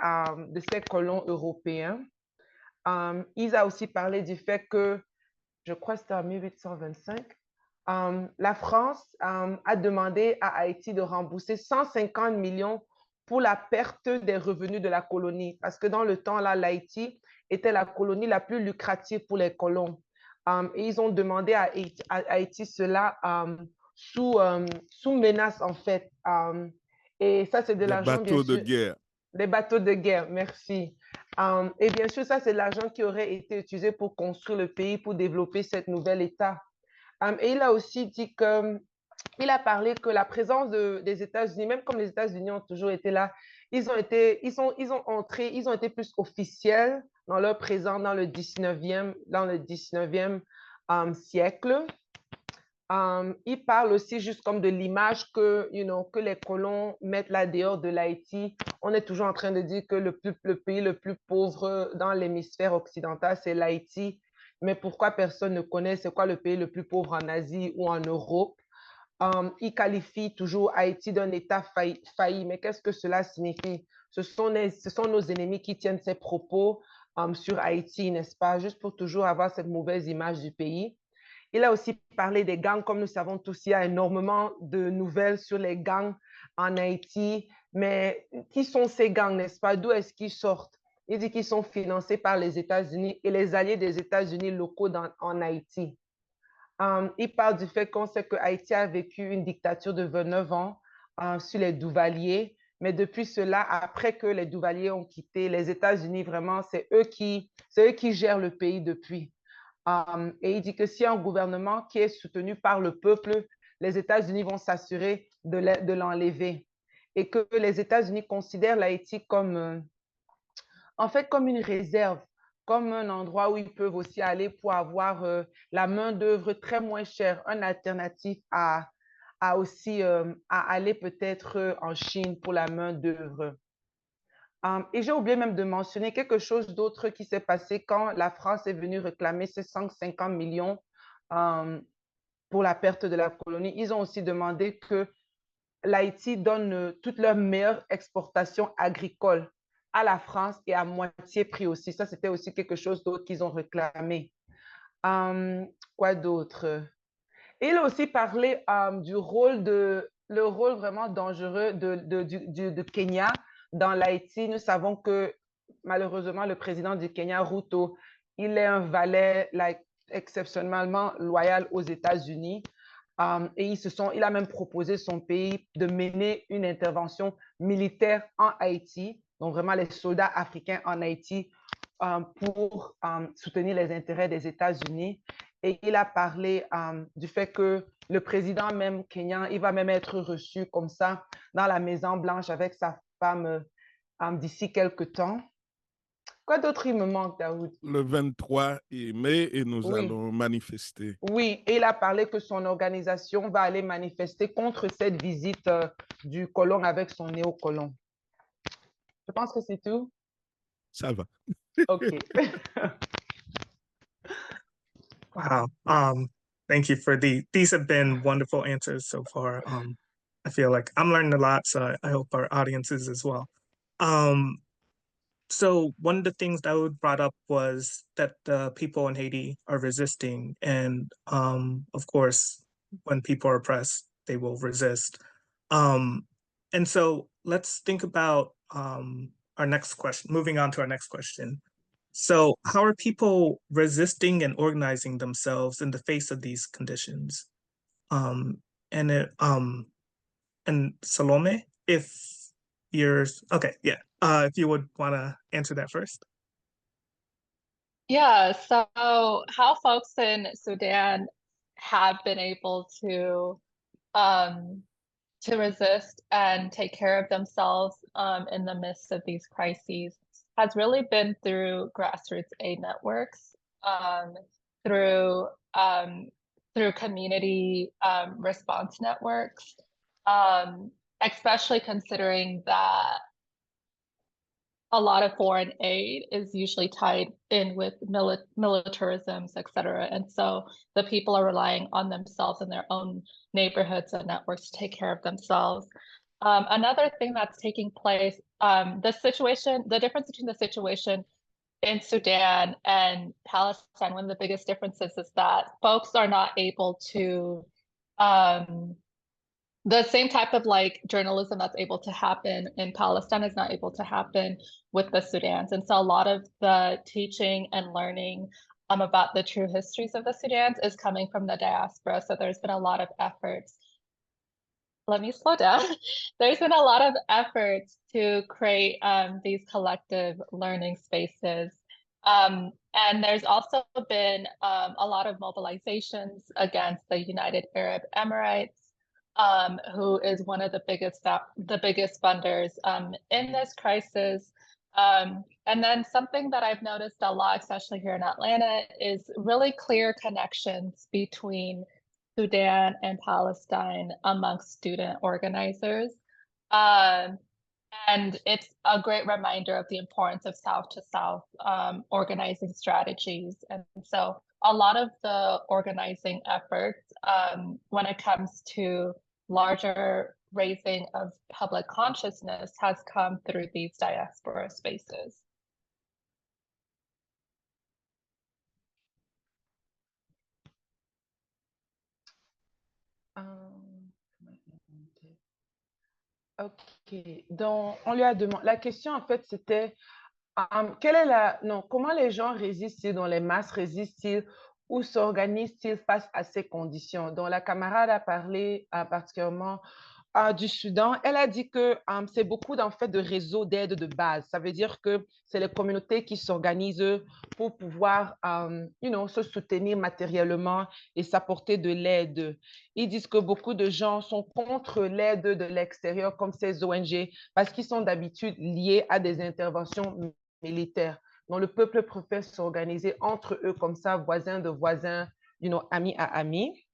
colons européens. Il a aussi parlé du fait que, je crois que c'était en 1825, la France a demandé à Haïti de rembourser 150 millions pour la perte des revenus de la colonie. Parce que dans le temps, là, l'Haïti était la colonie la plus lucrative pour les colons. Et ils ont demandé à Haïti cela sous menace, en fait. Et ça, c'est de l'argent, bien sûr. Des bateaux de guerre. Des bateaux de guerre, merci. Et bien sûr, ça, c'est de l'argent qui aurait été utilisé pour construire le pays, pour développer cet nouvel État. Et il a aussi dit il a parlé que la présence des États-Unis, même comme les États-Unis ont toujours été là, ils ont été plus officiels dans leur présence dans le 19e siècle. Il parle aussi juste comme de l'image que les colons mettent là dehors de l'Haïti. On est toujours en train de dire que le pays le plus pauvre dans l'hémisphère occidental, c'est l'Haïti. Mais pourquoi personne ne connaît c'est quoi le pays le plus pauvre en Asie ou en Europe? Il qualifie toujours Haïti d'un État failli. Mais qu'est-ce que cela signifie? Ce sont nos ennemis qui tiennent ces propos sur Haïti, n'est-ce pas? Juste pour toujours avoir cette mauvaise image du pays. Il a aussi parlé des gangs. Comme nous savons tous, il y a énormément de nouvelles sur les gangs en Haïti. Mais qui sont ces gangs, n'est-ce pas? D'où est-ce qu'ils sortent? Il dit qu'ils sont financés par les États-Unis et les alliés des États-Unis locaux en Haïti. Il parle du fait qu'on sait que Haïti a vécu une dictature de 29 ans sur les Duvaliers. Mais depuis cela, après que les Duvaliers ont quitté les États-Unis, vraiment, c'est eux qui gèrent le pays depuis. Et il dit que s'il y a un gouvernement qui est soutenu par le peuple, les États-Unis vont s'assurer de l'enlever. Et que les États-Unis considèrent l'Haïti comme une réserve, comme un endroit où ils peuvent aussi aller pour avoir la main-d'œuvre très moins chère, une alternative à aller peut-être en Chine pour la main-d'œuvre. Et j'ai oublié même de mentionner quelque chose d'autre qui s'est passé quand la France est venue réclamer ces 150 millions pour la perte de la colonie. Ils ont aussi demandé que l'Haïti donne toutes leurs meilleures exportations agricoles à la France et à moitié prix aussi. Ça, c'était aussi quelque chose d'autre qu'ils ont réclamé. Quoi d'autre? Il a aussi parlé du rôle vraiment dangereux du Kenya dans l'Haïti. Nous savons que malheureusement, le président du Kenya, Ruto, il est un valet exceptionnellement loyal aux États-Unis. Et il a même proposé son pays de mener une intervention militaire en Haïti, donc vraiment les soldats africains en Haïti pour soutenir les intérêts des États-Unis. Et il a parlé du fait que le président même kenyan, il va même être reçu comme ça dans la Maison Blanche avec sa femme d'ici quelques temps. Quoi d'autre il me manque, Dahoud? Le 23 mai, et nous allons manifester. Oui, et il a parlé que son organisation va aller manifester contre cette visite du colon avec son néocolon. Je pense que c'est tout. Ça va. OK. Wow. Thank you for these have been wonderful answers so far. I feel like I'm learning a lot, so I hope our audience is as well. So one of the things Dahoud brought up was that the people in Haiti are resisting, and of course, when people are oppressed, they will resist. And so let's think about our next question, moving on to our next question. So how are people resisting and organizing themselves in the face of these conditions? Um, and it, and Salome, if you're okay, yeah. If you would want to answer that first. Yeah, so how folks in Sudan have been able to resist and take care of themselves in the midst of these crises has really been through grassroots aid networks, through through community response networks, especially considering that a lot of foreign aid is usually tied in with militarisms, et cetera. And so the people are relying on themselves and their own neighborhoods and networks to take care of themselves. Another thing that's taking place, the difference between the situation in Sudan and Palestine, one of the biggest differences is that folks are not able to the same type of like journalism that's able to happen in Palestine is not able to happen with the Sudans. And so a lot of the teaching and learning about the true histories of the Sudans is coming from the diaspora. So there's been a lot of efforts. Let me slow down. There's been a lot of efforts to create these collective learning spaces. And there's also been a lot of mobilizations against the United Arab Emirates, who is one of the biggest funders in this crisis. And then something that I've noticed a lot, especially here in Atlanta, is really clear connections between Sudan and Palestine amongst student organizers. And it's a great reminder of the importance of South to South organizing strategies. And so a lot of the organizing efforts when it comes to larger raising of public consciousness has come through these diaspora spaces. Ok, donc on lui a demandé, la question en fait c'était quelle est comment les gens résistent-ils, dans les masses résistent-ils ou s'organisent-ils face à ces conditions? Donc la camarade a parlé particulièrement du Soudan. Elle a dit que c'est beaucoup en fait de réseaux d'aide de base. Ça veut dire que c'est les communautés qui s'organisent pour pouvoir se soutenir matériellement et s'apporter de l'aide. Ils disent que beaucoup de gens sont contre l'aide de l'extérieur comme ces ONG parce qu'ils sont d'habitude liés à des interventions militaires. Donc le peuple préfère s'organiser entre eux comme ça, voisins de voisins, amis à amis.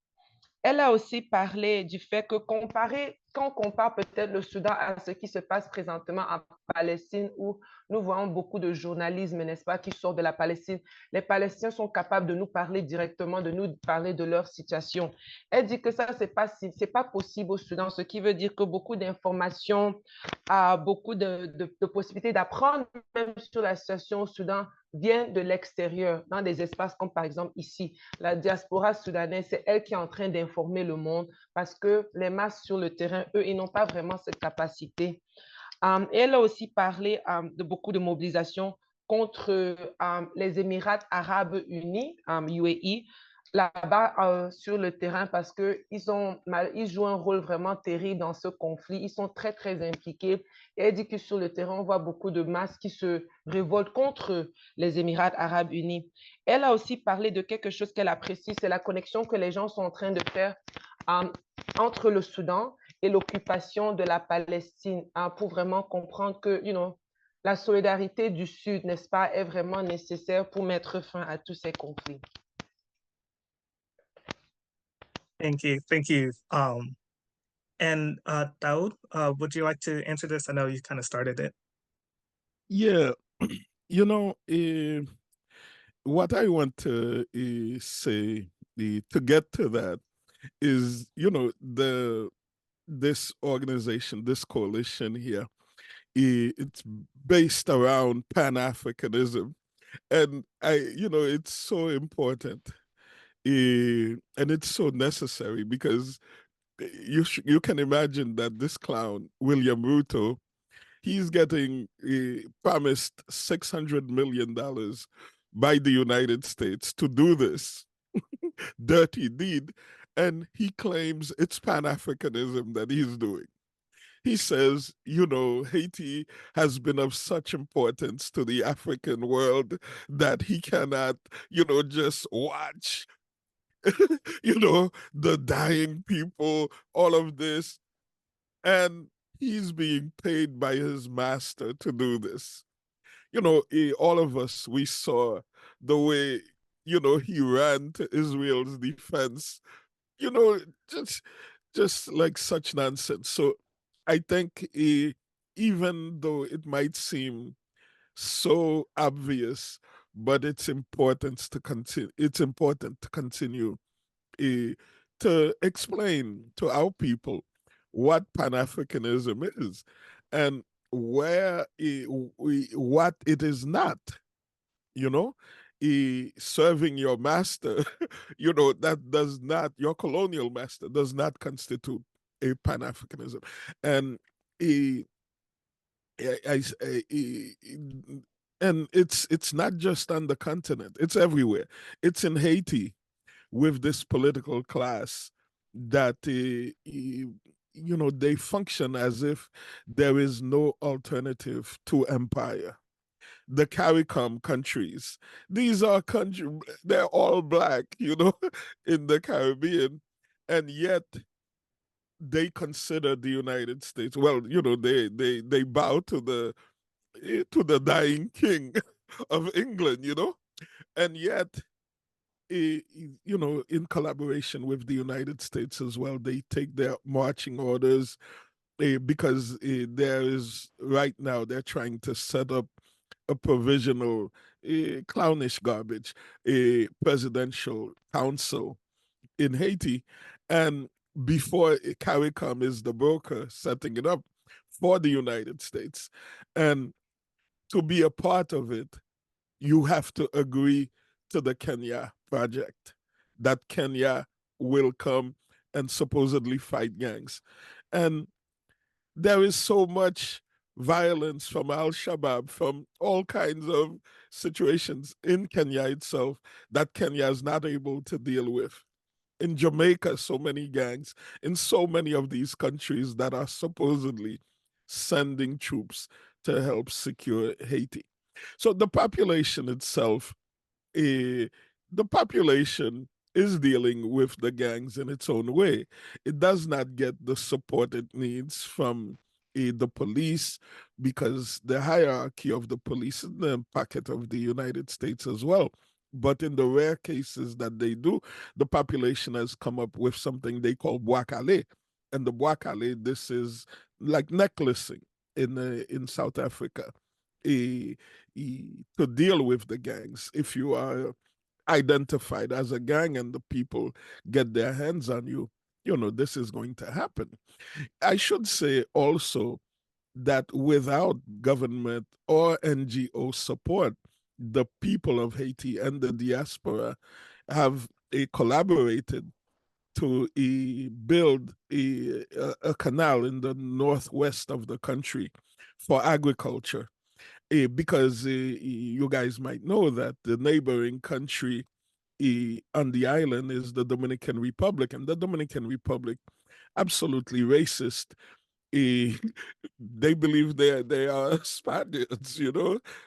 Elle a aussi parlé du fait que quand on compare peut-être le Soudan à ce qui se passe présentement en Palestine, où nous voyons beaucoup de journalisme, n'est-ce pas, qui sort de la Palestine, les Palestiniens sont capables de nous parler directement, de nous parler de leur situation. Elle dit que ça, c'est pas possible au Soudan, ce qui veut dire que beaucoup d'informations, beaucoup de possibilités d'apprendre même sur la situation au Soudan vient de l'extérieur, dans des espaces comme par exemple ici. La diaspora soudanaise, c'est elle qui est en train d'informer le monde parce que les masses sur le terrain, eux, ils n'ont pas vraiment cette capacité. Elle a aussi parlé de beaucoup de mobilisation contre les Émirats arabes unis, UAE, là-bas sur le terrain parce qu'ils jouent un rôle vraiment terrible dans ce conflit. Ils sont très, très impliqués. Et elle dit que sur le terrain, on voit beaucoup de masses qui se révoltent contre les Émirats arabes unis. Elle a aussi parlé de quelque chose qu'elle apprécie, c'est la connexion que les gens sont en train de faire entre le Soudan et l'occupation de la Palestine pour vraiment comprendre que, la solidarité du Sud, n'est-ce pas, est vraiment nécessaire pour mettre fin à tous ces conflits. Thank you. And Dahoud, would you like to answer this? I know you kind of started it. Yeah, what I want to say to get to that is, this organization, this coalition here, it's based around Pan-Africanism. And it's so important. And it's so necessary because you can imagine that this clown, William Ruto, he's getting promised $600 million by the United States to do this dirty deed. And he claims it's Pan-Africanism that he's doing. He says, Haiti has been of such importance to the African world that he cannot, just watch, the dying people, all of this. And he's being paid by his master to do this. All of us, we saw the way, he ran to Israel's defense, just like such nonsense. So I think even though it might seem so obvious, but it's important to continue. It's important to continue to explain to our people what Pan-Africanism is and where what it is not. Serving your master, that does not, your colonial master does not constitute a Pan-Africanism. And and it's not just on the continent, it's everywhere. It's in Haiti with this political class that they function as if there is no alternative to empire. The CARICOM countries, these are countries, they're all black, in the Caribbean, and yet they consider the United States, well, they bow to the dying king of England, and yet, in collaboration with the United States as well, they take their marching orders because there is, right now, they're trying to set up a provisional, clownish garbage, a presidential council in Haiti. And before CARICOM is the broker setting it up for the United States. And to be a part of it, you have to agree to the Kenya project, that Kenya will come and supposedly fight gangs. And there is so much violence from Al-Shabaab, from all kinds of situations in Kenya itself that Kenya is not able to deal with. In Jamaica, so many gangs, in so many of these countries that are supposedly sending troops to help secure Haiti. So the population itself, the population is dealing with the gangs in its own way. It does not get the support it needs from the police, because the hierarchy of the police is in the pocket of the United States as well. But in the rare cases that they do, the population has come up with something they call boakale. And the boakale, this is like necklacing in South Africa, to deal with the gangs. If you are identified as a gang and the people get their hands on you, this is going to happen. I should say also that without government or NGO support, the people of Haiti and the diaspora have collaborated to build a canal in the northwest of the country for agriculture. Because you guys might know that the neighboring country on the island is the Dominican Republic, and the Dominican Republic, absolutely racist. They believe they are Spaniards,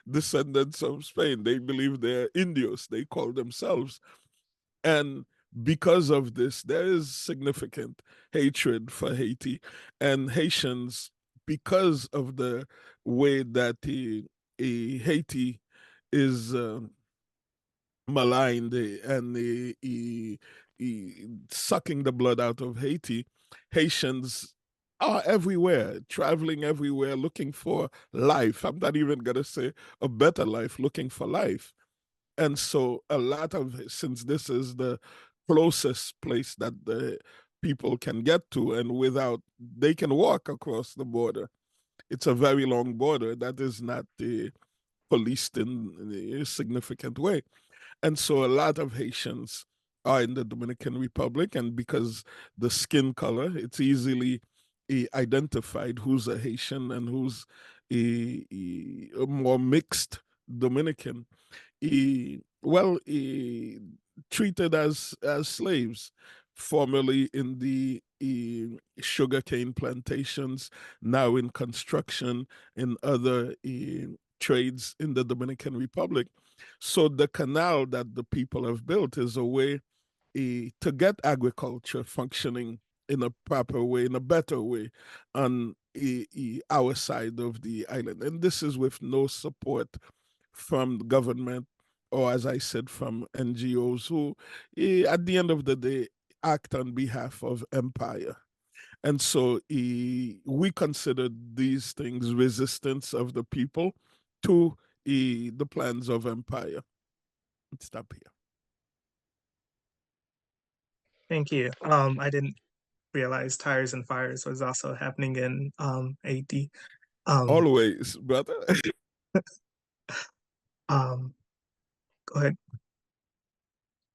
descendants of Spain. They believe they're Indios, they call themselves. And because of this, there is significant hatred for Haiti. And Haitians, because of the way that Haiti is maligned and sucking the blood out of Haiti, Haitians are everywhere, traveling everywhere, looking for life. I'm not even going to say a better life, looking for life. And so a lot of, since this is the closest place that the people can get to, and without, they can walk across the border. It's a very long border that is not policed in a significant way. And so a lot of Haitians are in the Dominican Republic, and because the skin color, it's easily identified who's a Haitian and who's a more mixed Dominican. Treated as slaves, formerly in the sugarcane plantations, now in construction, in other trades in the Dominican Republic. So the canal that the people have built is a way to get agriculture functioning in a proper way, in a better way on our side of the island. And this is with no support from the government, or as I said, from NGOs who, at the end of the day, act on behalf of empire. And so we consider these things resistance of the people to the plans of empire. Stop here. Thank you. I didn't realize Tires and Fires was also happening in Haiti. Always, brother. Go ahead.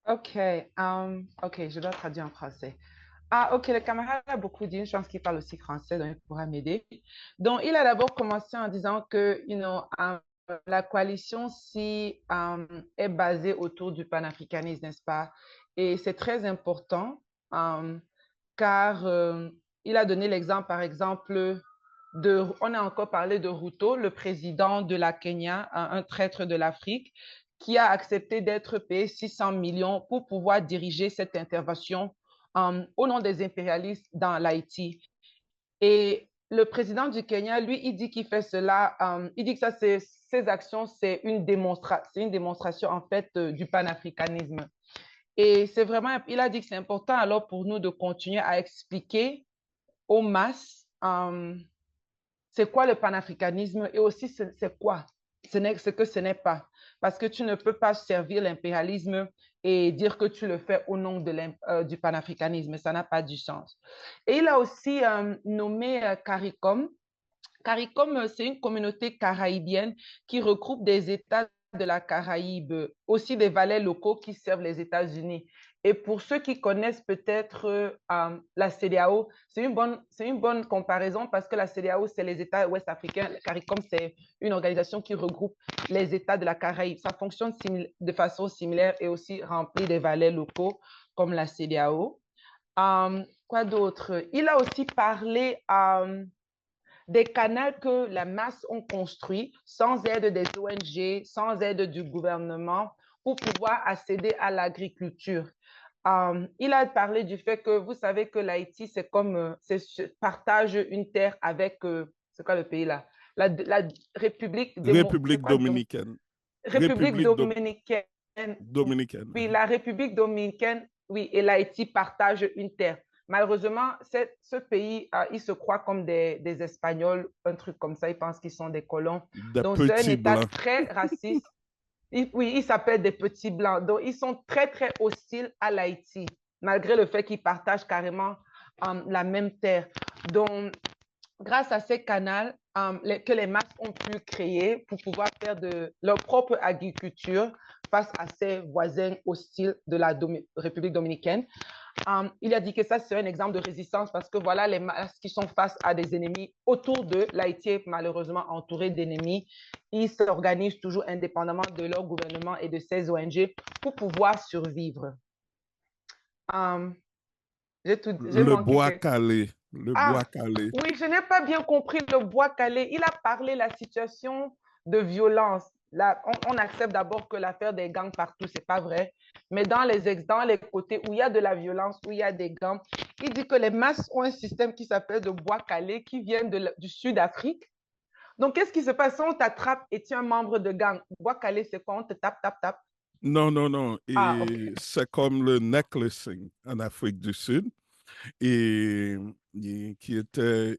Ok, ok, je dois traduire en français. Ah, ok, le camarade a beaucoup dit, je pense qu'il parle aussi français, donc il pourra m'aider. Donc, il a d'abord commencé en disant que, la coalition est basée autour du panafricanisme, n'est-ce pas? Et c'est très important, car il a donné l'exemple, par exemple, on a encore parlé de Ruto, le président de la Kenya, un traître de l'Afrique, qui a accepté d'être payé 600 millions pour pouvoir diriger cette intervention au nom des impérialistes dans l'Haïti. Et le président du Kenya, lui, il dit qu'il fait cela, il dit que ça, ces actions, c'est une démonstration en fait du panafricanisme. Et c'est vraiment, il a dit que c'est important alors pour nous de continuer à expliquer aux masses c'est quoi le panafricanisme et aussi c'est quoi ce que ce n'est pas. Parce que tu ne peux pas servir l'impérialisme et dire que tu le fais au nom du panafricanisme. Ça n'a pas du sens. Et il a aussi nommé CARICOM. CARICOM, c'est une communauté caraïbienne qui regroupe des États de la Caraïbe, aussi des valets locaux qui servent les États-Unis. Et pour ceux qui connaissent peut-être la CEDEAO, c'est une bonne comparaison parce que la CEDEAO, c'est les États ouest africains. Le CARICOM, c'est une organisation qui regroupe les États de la Caraïbe. Ça fonctionne de façon similaire et aussi remplit des valets locaux comme la CEDEAO. Quoi d'autre? Il a aussi parlé des canaux que la masse ont construits sans aide des ONG, sans aide du gouvernement pour pouvoir accéder à l'agriculture. Il a parlé du fait que vous savez que l'Haïti, c'est comme partage une terre avec, c'est quoi le pays là? La République dominicaine. République dominicaine. Dominicaine. Oui, la République dominicaine, oui, et l'Haïti partagent une terre. Malheureusement, ce pays, il se croit comme des Espagnols, un truc comme ça. Ils pensent qu'ils sont des colons. Donc, c'est un État très raciste. Oui, ils s'appellent des petits blancs. Donc, ils sont très, très hostiles à l'Haïti, malgré le fait qu'ils partagent carrément la même terre. Donc, grâce à ces canaux que les masses ont pu créer pour pouvoir faire de leur propre agriculture face à ces voisins hostiles de la République dominicaine, il a dit que ça, c'est un exemple de résistance parce que voilà, les masses qui sont face à des ennemis autour d'eux, l'Haïti est malheureusement entouré d'ennemis. Ils s'organisent toujours indépendamment de leur gouvernement et de ses ONG pour pouvoir survivre. Le bois calé. Le bois calé. Oui, je n'ai pas bien compris le bois calé. Il a parlé de la situation de violence. Là, on accepte d'abord que l'affaire des gangs partout, ce n'est pas vrai. Mais dans les côtés où il y a de la violence, où il y a des gangs, il dit que les masses ont un système qui s'appelle de bois calé qui vient du Sud-Afrique. Donc, qu'est-ce qui se passe? On t'attrape et tu es un membre de gang. Bois calé, c'est quoi? On te tape, tape, tape. Non. Okay. C'est comme le necklacing en Afrique du Sud. Et qui était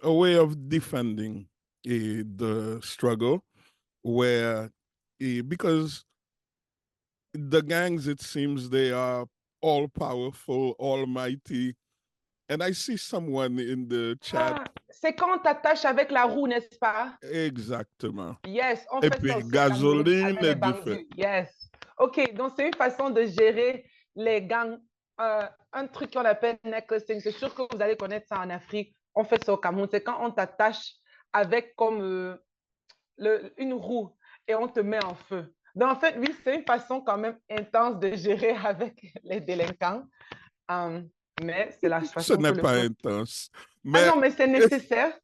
a way of defending the struggle where because the gangs, it seems, they are all-powerful, almighty. And I see someone in the chat. Ah, c'est quand on t'attache avec la roue, n'est-ce pas? Exactement. Yes, on Et fait puis ça aussi au Cameroun gasoline avec et les du bandits. feu. Yes. OK, donc c'est une façon de gérer les gangs. Un truc qu'on appelle necklacing, c'est sûr que vous allez connaître ça en Afrique. On fait ça au Cameroun. C'est quand on t'attache avec comme une roue et on te met en feu. Donc en fait, oui, c'est une façon quand même intense de gérer avec les délinquants. Mais c'est la Ce façon que n'est le pas peuple... intense. Ah Mais non, mais c'est nécessaire.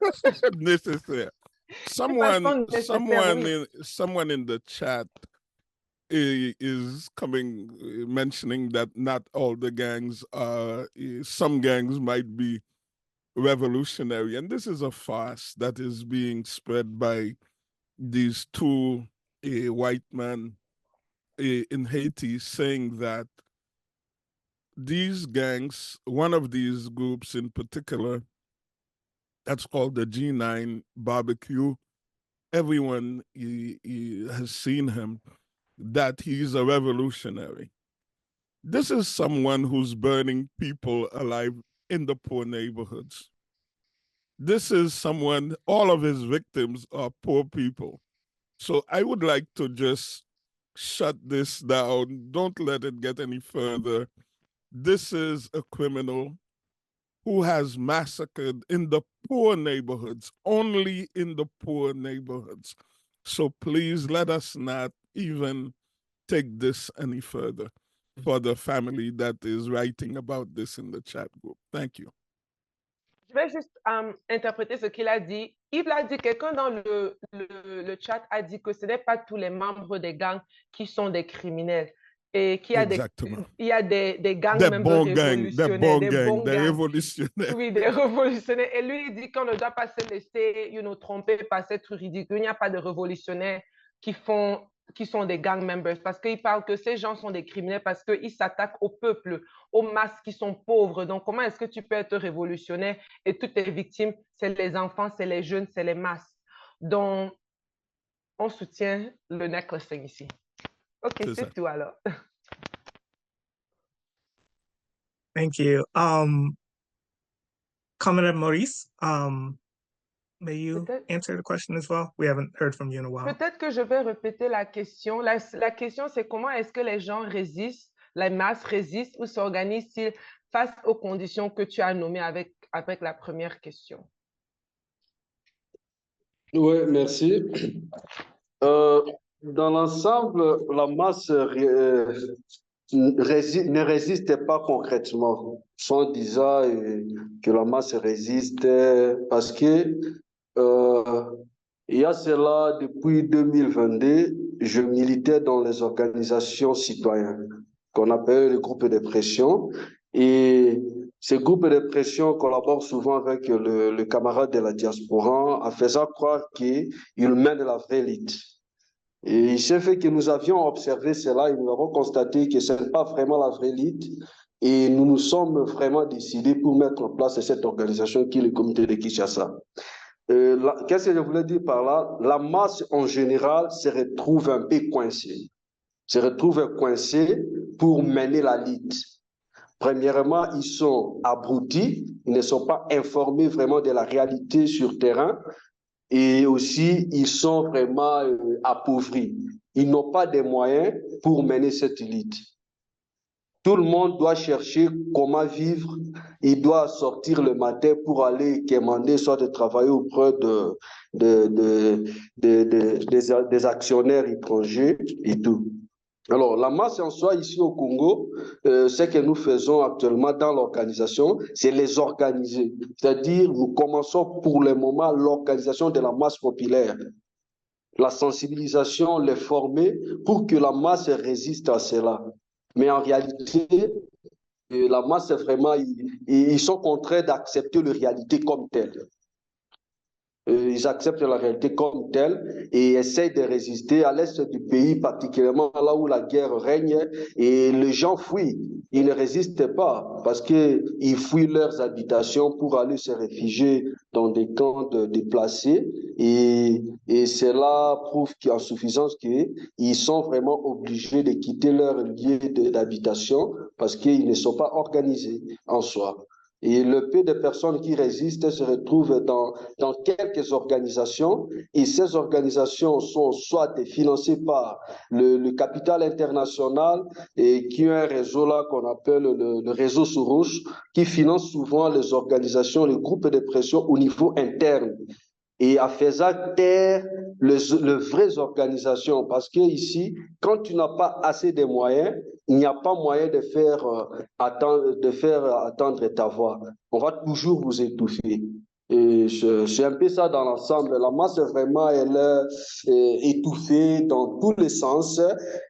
nécessaire. Une façon nécessaire, oui. Someone in the chat is coming mentioning that not all the gangs are, some gangs might be revolutionary. And this is a farce that is being spread by these two white men in Haiti, saying that these gangs, one of these groups in particular, that's called the G9 barbecue, everyone he has seen him, that he's a revolutionary. This is someone who's burning people alive in the poor neighborhoods. This is someone, all of his victims are poor people. So I would like to just shut this down. Don't let it get any further. This is a criminal who has massacred in the poor neighborhoods, only in the poor neighborhoods. So please let us not even take this any further for the family that is writing about this in the chat group. Thank you. Je vais juste interpréter ce qu'il a dit. Il a dit, quelqu'un dans le chat a dit que ce n'est pas tous les membres des gangs qui sont des criminels. Et qu'il y a il y a des gang members révolutionnaires, des bons gangs. Révolutionnaires. Oui, des révolutionnaires. Et lui, il dit qu'on ne doit pas se laisser tromper par cette ridicule. Il n'y a pas de révolutionnaires qui sont des gang members, parce qu'il parle que ces gens sont des criminels parce qu'ils s'attaquent au peuple, aux masses qui sont pauvres. Donc, comment est-ce que tu peux être révolutionnaire et toutes tes victimes, c'est les enfants, c'est les jeunes, c'est les masses. Donc, on soutient le necklacing ici. OK, c'est tout alors. Thank you. Commander Maurice, may you answer the question as well? We haven't heard from you in a while. Peut-être que je vais répéter la question. La question, c'est comment est-ce que les gens résistent, les masses résistent ou s'organisent-ils face aux conditions que tu as nommées avec la première question? Oui, merci. Dans l'ensemble, la masse ne résistait pas concrètement, sans disant que la masse résiste, parce que il y a cela, depuis 2022, je militais dans les organisations citoyennes qu'on appelle les groupes de pression. Et ces groupes de pression collaborent souvent avec le camarade de la diaspora en faisant croire qu'ils mènent la vraie lutte. Et il s'est fait que nous avions observé cela et nous avons constaté que ce n'est pas vraiment la vraie lutte. Et nous nous sommes vraiment décidés pour mettre en place cette organisation qui est le Comité de Kinshasa. Qu'est-ce que je voulais dire par là? La masse en général se retrouve un peu coincée. Se retrouve coincée pour mener la lutte. Premièrement, ils sont abrutis, ils ne sont pas informés vraiment de la réalité sur terrain. Et aussi, ils sont vraiment appauvris. Ils n'ont pas de moyens pour mener cette lutte. Tout le monde doit chercher comment vivre. Il doit sortir le matin pour aller commander, soit de travailler auprès des actionnaires étrangers et tout. Alors, la masse en soi, ici au Congo, ce que nous faisons actuellement dans l'organisation, c'est les organiser. C'est-à-dire, nous commençons pour le moment l'organisation de la masse populaire. La sensibilisation, les former pour que la masse résiste à cela. Mais en réalité, la masse, vraiment, ils sont contraints d'accepter la réalité comme telle. Ils acceptent la réalité comme telle et essayent de résister à l'est du pays, particulièrement là où la guerre règne, et les gens fuient. Ils ne résistent pas parce qu'ils fuient leurs habitations pour aller se réfugier dans des camps de déplacés, et cela prouve qu'en suffisance qu'ils sont vraiment obligés de quitter leur lieu d'habitation parce qu'ils ne sont pas organisés en soi. Et le peu de personnes qui résistent se retrouvent dans quelques organisations, et ces organisations sont soit financées par le capital international, et qui a un réseau là qu'on appelle le réseau Soros, qui finance souvent les organisations, les groupes de pression au niveau interne, et à faisant taire les vraies organisations. Parce que ici, quand tu n'as pas assez de moyens, il n'y a pas moyen de faire attendre ta voix. On va toujours vous étouffer. Et c'est un peu ça dans l'ensemble. La masse, vraiment, elle est étouffée dans tous les sens,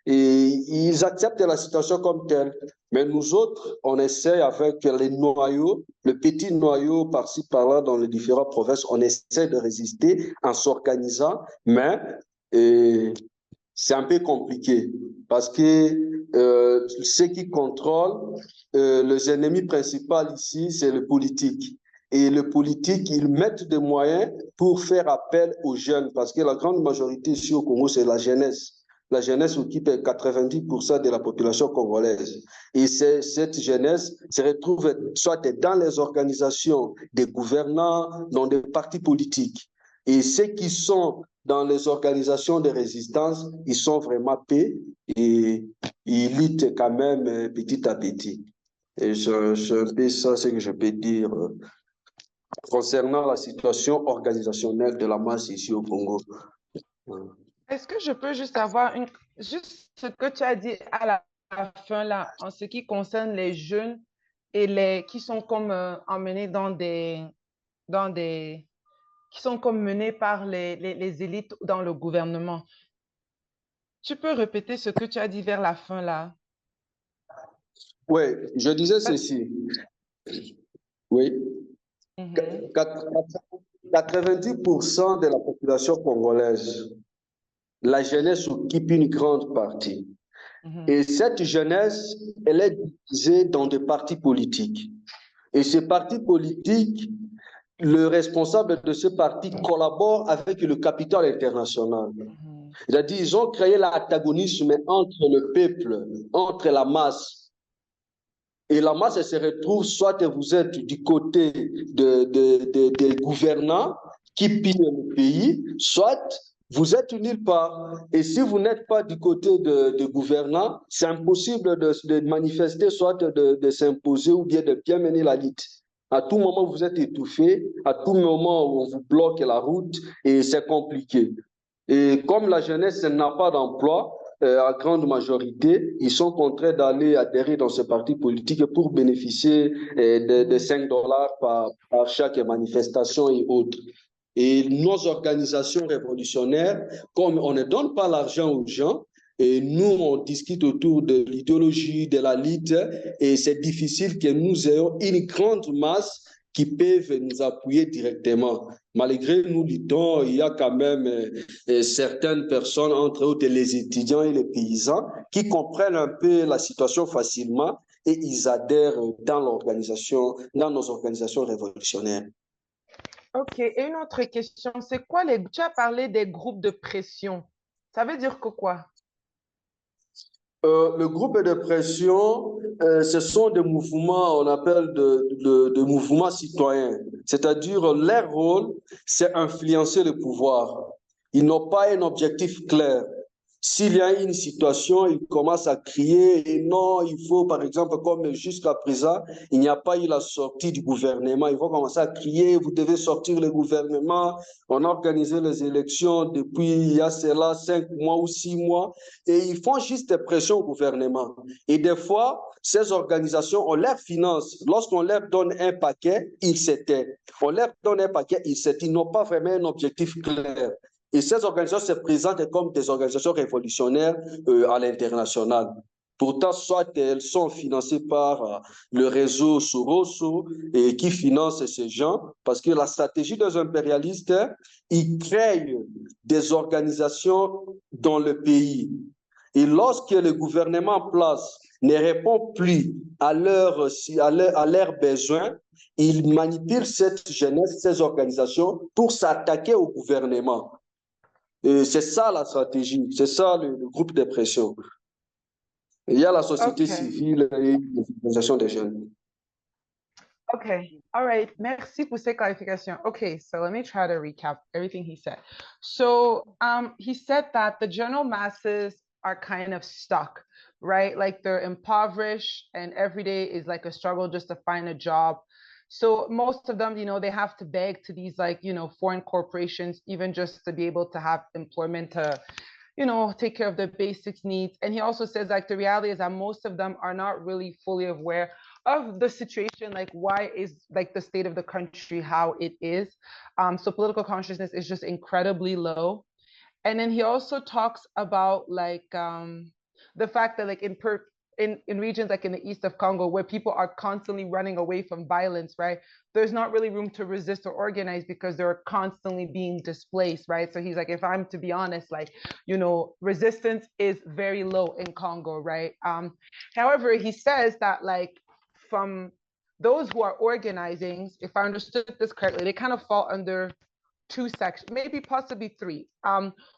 et ils acceptent la situation comme telle. Mais nous autres, on essaie avec les noyaux, le petit noyau par-ci, par-là, dans les différentes provinces, on essaie de résister en s'organisant, mais c'est un peu compliqué parce que ceux qui contrôlent, les ennemis principaux ici, c'est le politique. Et le politique, ils mettent des moyens pour faire appel aux jeunes, parce que la grande majorité ici au Congo, c'est la jeunesse. La jeunesse occupe 90% de la population congolaise. Et cette jeunesse se retrouve soit dans les organisations des gouvernants, dans des partis politiques. Et ceux qui sont dans les organisations de résistance, ils sont vraiment paix, et ils luttent quand même petit à petit. Et c'est un peu ça ce que je peux dire concernant la situation organisationnelle de la masse ici au Congo. Est-ce que je peux juste avoir juste ce que tu as dit à la fin là, en ce qui concerne les jeunes et qui sont comme emmenés qui sont comme menés par les élites dans le gouvernement. Tu peux répéter ce que tu as dit vers la fin là? Oui, je disais ceci. Oui. 90% de la population congolaise, la jeunesse occupe une grande partie. Et cette jeunesse, elle est divisée dans des partis politiques. Et ces partis politiques, le responsable de ce parti collabore avec le capital international. C'est-à-dire, ils ont créé l'antagonisme entre le peuple, entre la masse. Et la masse, elle se retrouve, soit vous êtes du côté des gouvernants qui pillent le pays, soit vous êtes nulle part. Et si vous n'êtes pas du côté des gouvernants, c'est impossible de manifester, soit de s'imposer ou bien de bien mener la lutte. À tout moment, vous êtes étouffé, à tout moment, on vous bloque la route, et c'est compliqué. Et comme la jeunesse n'a pas d'emploi, à grande majorité, ils sont contraints d'aller adhérer dans ce parti politique pour bénéficier de $5 par chaque manifestation et autres. Et nos organisations révolutionnaires, comme on ne donne pas l'argent aux gens, et nous, on discute autour de l'idéologie, de la lutte, et c'est difficile que nous ayons une grande masse qui peuvent nous appuyer directement. Malgré nous luttons, il y a quand même certaines personnes, entre autres les étudiants et les paysans, qui comprennent un peu la situation facilement, et ils adhèrent dans l'organisation, dans nos organisations révolutionnaires. Ok, et une autre question, c'est quoi tu as parlé des groupes de pression. Ça veut dire que quoi? Le groupe de pression, ce sont des mouvements, on appelle de mouvements citoyens. C'est-à-dire, leur rôle, c'est influencer le pouvoir. Ils n'ont pas un objectif clair. S'il y a une situation, ils commencent à crier et non, il faut, par exemple, comme jusqu'à présent, il n'y a pas eu la sortie du gouvernement. Ils vont commencer à crier, vous devez sortir le gouvernement. On a organisé les élections depuis, il y a cela, 5 mois ou 6 mois, et ils font juste pression au gouvernement. Et des fois, ces organisations, on leur finance. Lorsqu'on leur donne un paquet, ils s'éteignent. On leur donne un paquet, ils s'éteignent. Ils n'ont pas vraiment un objectif clair. Et ces organisations se présentent comme des organisations révolutionnaires à l'international. Pourtant, soit elles sont financées par le réseau Soros et qui finance ces gens, parce que la stratégie des impérialistes, ils créent des organisations dans le pays. Et lorsque le gouvernement en place ne répond plus à leurs besoins, ils manipulent cette jeunesse, ces organisations, pour s'attaquer au gouvernement. C'est ça la stratégie, c'est ça le groupe de pression. Il y a la société civile et les organisations des jeunes. Okay, all right. Merci pour ces clarifications. Okay, so let me try to recap everything he said. So he said that the general masses are kind of stuck, right? Like they're impoverished and every day is like a struggle just to find a job. So most of them, you know, they have to beg to these like, you know, foreign corporations, even just to be able to have employment to, you know, take care of their basic needs. And he also says like the reality is that most of them are not really fully aware of the situation, like why is like the state of the country how it is. So political consciousness is just incredibly low. And then he also talks about like the fact that like in regions like in the east of Congo where people are constantly running away from violence, right? There's not really room to resist or organize because they're constantly being displaced, right? So he's like, if I'm to be honest, like, you know, resistance is very low in Congo, right? However, he says that like from those who are organizing, if I understood this correctly, they kind of fall under two sections, maybe possibly three.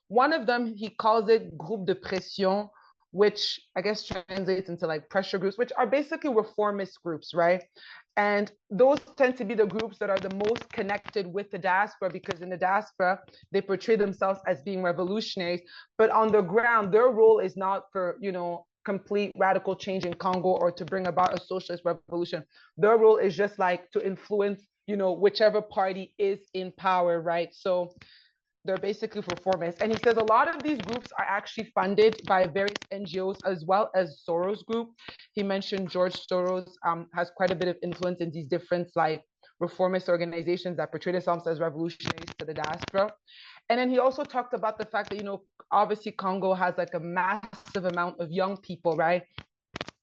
One of them, he calls it groupe de pression, which I guess translates into like pressure groups, which are basically reformist groups, right? And those tend to be the groups that are the most connected with the diaspora because in the diaspora, they portray themselves as being revolutionaries, but on the ground, their role is not for, you know, complete radical change in Congo or to bring about a socialist revolution. Their role is just like to influence, you know, whichever party is in power, right? So they're basically reformists. And he says a lot of these groups are actually funded by various NGOs as well as Soros Group. He mentioned George Soros has quite a bit of influence in these different like reformist organizations that portray themselves as revolutionaries to the diaspora. And then he also talked about the fact that, you know, obviously Congo has like a massive amount of young people, right?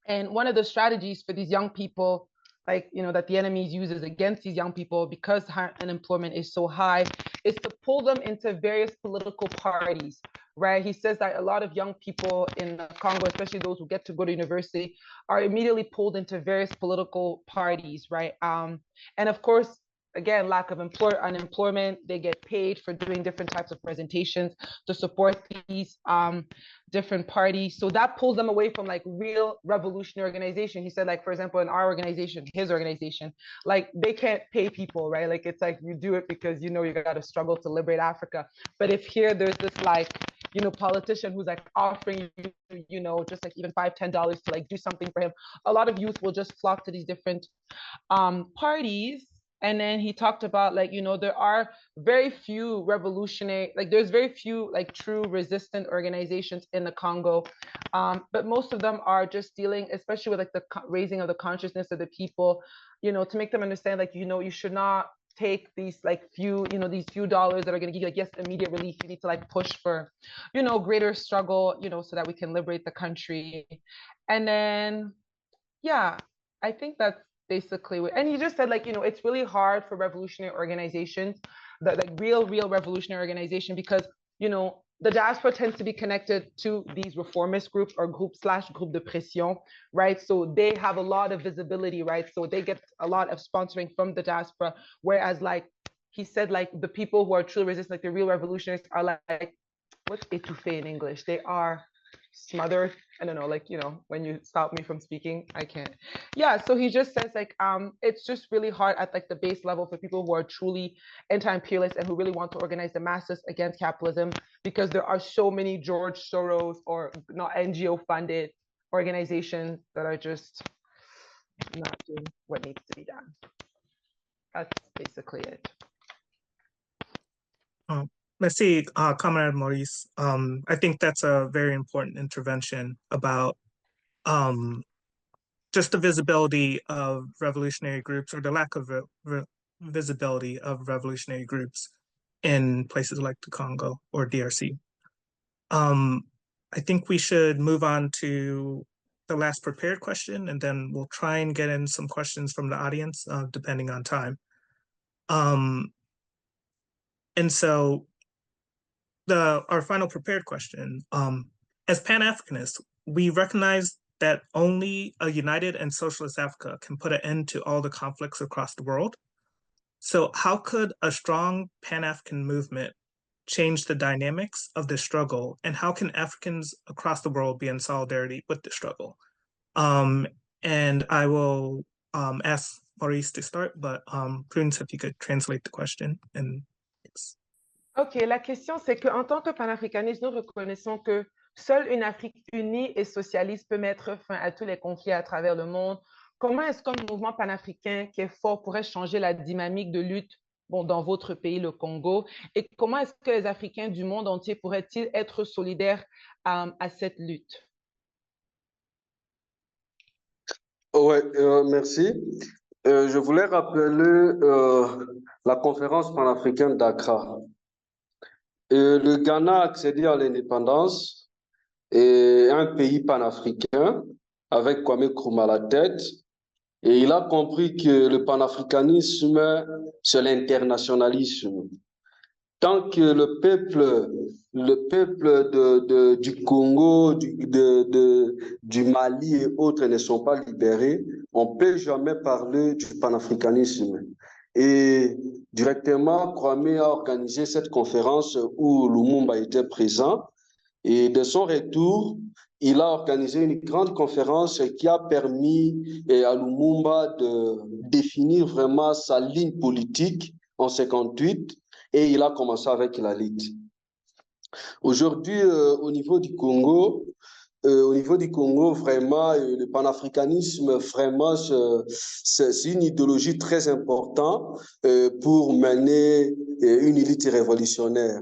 And one of the strategies for these young people, like, you know, that the enemies uses against these young people because unemployment is so high, is to pull them into various political parties, right? He says that a lot of young people in Congo, especially those who get to go to university, are immediately pulled into various political parties, right? And of course, again, lack of unemployment, they get paid for doing different types of presentations to support these different parties. So that pulls them away from like real revolutionary organization. He said, like, for example, in our organization, his organization, like they can't pay people, right? Like it's like you do it because you know you got to struggle to liberate Africa. But if here there's this like, you know, politician who's like offering you, you know, just like even $5-10 to like do something for him, a lot of youth will just flock to these different parties. And then he talked about like, you know, there are very few revolutionary, like there's very few like true resistant organizations in the Congo. But most of them are just dealing, especially with like the raising of the consciousness of the people, you know, to make them understand like, you know, you should not take these like few, you know, these few dollars that are going to give you like, yes, immediate relief. You need to like push for, you know, greater struggle, you know, so that we can liberate the country. And then, yeah, I think that's basically, and he just said like, you know, it's really hard for revolutionary organizations, that like real revolutionary organization, because, you know, the diaspora tends to be connected to these reformist groups or groupe de pression, right? So they have a lot of visibility, right? So they get a lot of sponsoring from the diaspora, whereas like he said, like the people who are truly resistant, like the real revolutionaries are like, what's étouffé in English? They are smothered. I don't know, like, you know, when you stop me from speaking, I can't. Yeah, so he just says like, it's just really hard at like the base level for people who are truly anti-imperialist and who really want to organize the masses against capitalism, because there are so many George Soros or not NGO funded organizations that are just not doing what needs to be done. That's basically it. Let's see, Comrade Maurice. I think that's a very important intervention about just the visibility of revolutionary groups, or the lack of visibility of revolutionary groups in places like the Congo or DRC. I think we should move on to the last prepared question, and then we'll try and get in some questions from the audience, depending on time. And so our final prepared question, as Pan-Africanists, we recognize that only a united and socialist Africa can put an end to all the conflicts across the world. So how could a strong Pan-African movement change the dynamics of this struggle, and how can Africans across the world be in solidarity with the struggle? And I will ask Maurice to start, but Prudence, if you could translate the question. And thanks. OK, la question, c'est qu'en tant que panafricanistes, nous reconnaissons que seule une Afrique unie et socialiste peut mettre fin à tous les conflits à travers le monde. Comment est-ce qu'un mouvement panafricain qui est fort pourrait changer la dynamique de lutte dans votre pays, le Congo? Et comment est-ce que les Africains du monde entier pourraient-ils être solidaires à cette lutte? Ouais, merci. Je voulais rappeler la conférence panafricaine d'Accra. Le Ghana a accédé à l'indépendance et un pays panafricain avec Kwame Nkrumah à la tête. Et il a compris que le panafricanisme, c'est l'internationalisme. Tant que le peuple du Congo, du Mali et autres ne sont pas libérés, on ne peut jamais parler du panafricanisme. Et directement, Kwame a organisé cette conférence où Lumumba était présent. Et de son retour, il a organisé une grande conférence qui a permis à Lumumba de définir vraiment sa ligne politique en 1958. Et il a commencé avec la lutte. Aujourd'hui, au niveau du Congo, vraiment, le panafricanisme, vraiment, c'est une idéologie très importante pour mener une lutte révolutionnaire.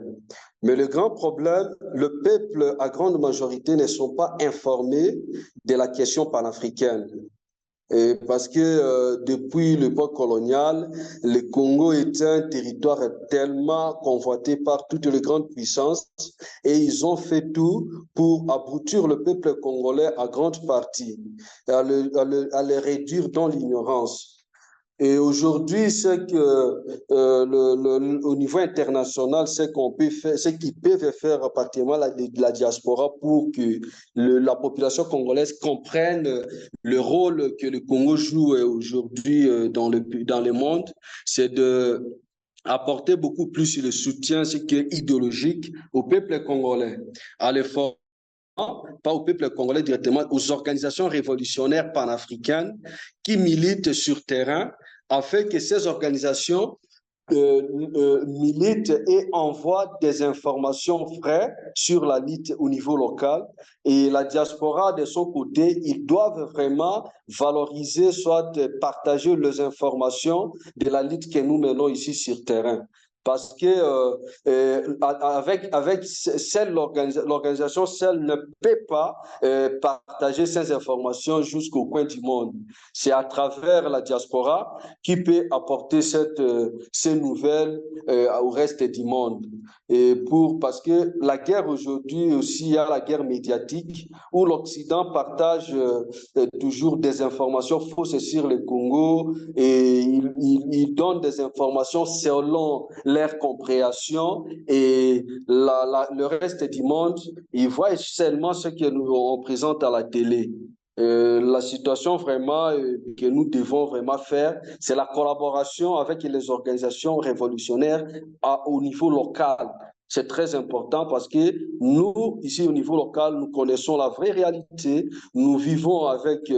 Mais le grand problème, le peuple, à grande majorité, ne sont pas informés de la question panafricaine. Parce que depuis l'époque coloniale, le Congo est un territoire tellement convoité par toutes les grandes puissances et ils ont fait tout pour abrutir le peuple congolais à grande partie, à le réduire dans l'ignorance. Et aujourd'hui, c'est que au niveau international, c'est qu'on peut faire, ce qu'ils peuvent faire à partir de la diaspora pour que la population congolaise comprenne le rôle que le Congo joue aujourd'hui dans le monde, c'est de apporter beaucoup plus le soutien, ce qui est idéologique au peuple congolais, à l'effort, pas au peuple congolais directement, aux organisations révolutionnaires panafricaines qui militent sur terrain, afin que ces organisations militent et envoient des informations vraies sur la lutte au niveau local. Et la diaspora, de son côté, ils doivent vraiment valoriser, soit partager les informations de la lutte que nous menons ici sur terrain. Parce que avec l'organisation seule ne peut pas partager ces informations jusqu'au coin du monde. C'est à travers la diaspora qui peut apporter ces nouvelles au reste du monde. Parce que la guerre aujourd'hui aussi, il y a la guerre médiatique où l'Occident partage toujours des informations fausses sur le Congo et il donne des informations selon leur compréhension et le reste du monde, ils voient seulement ce que on présente à la télé. La situation vraiment que nous devons vraiment faire, c'est la collaboration avec les organisations révolutionnaires au niveau local. C'est très important parce que nous, ici au niveau local, nous connaissons la vraie réalité. Nous vivons avec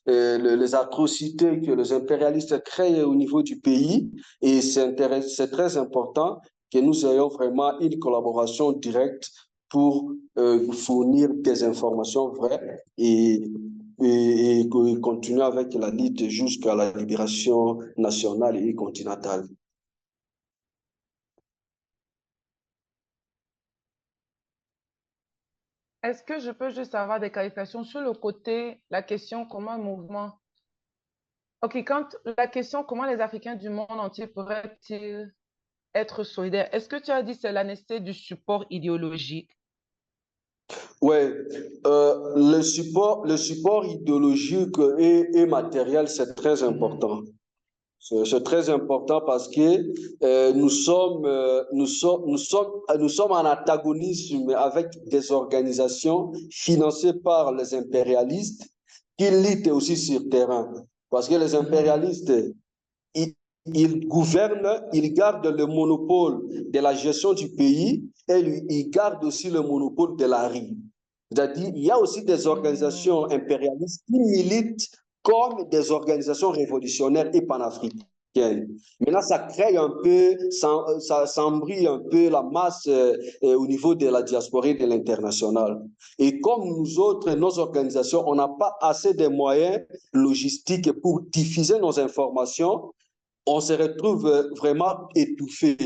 les atrocités que les impérialistes créent au niveau du pays et c'est très important que nous ayons vraiment une collaboration directe pour fournir des informations vraies et continuer avec la lutte jusqu'à la libération nationale et continentale. Est-ce que je peux juste avoir des clarifications sur le côté, la question comment un mouvement... OK, quand la question comment les Africains du monde entier pourraient-ils être solidaires, est-ce que tu as dit c'est la nécessité du support idéologique? Ouais, le support idéologique et matériel, c'est très important. C'est très important parce que nous sommes en antagonisme avec des organisations financées par les impérialistes qui luttent aussi sur terrain. Parce que les impérialistes, ils, ils gouvernent, ils gardent le monopole de la gestion du pays et ils gardent aussi le monopole de la rue. C'est-à-dire, il y a aussi des organisations impérialistes qui militent comme des organisations révolutionnaires et panafricaines. Maintenant, ça crée un peu, ça embrouille un peu la masse au niveau de la diaspora et de l'international. Et comme nous autres, nos organisations, on n'a pas assez de moyens logistiques pour diffuser nos informations, on se retrouve vraiment étouffé.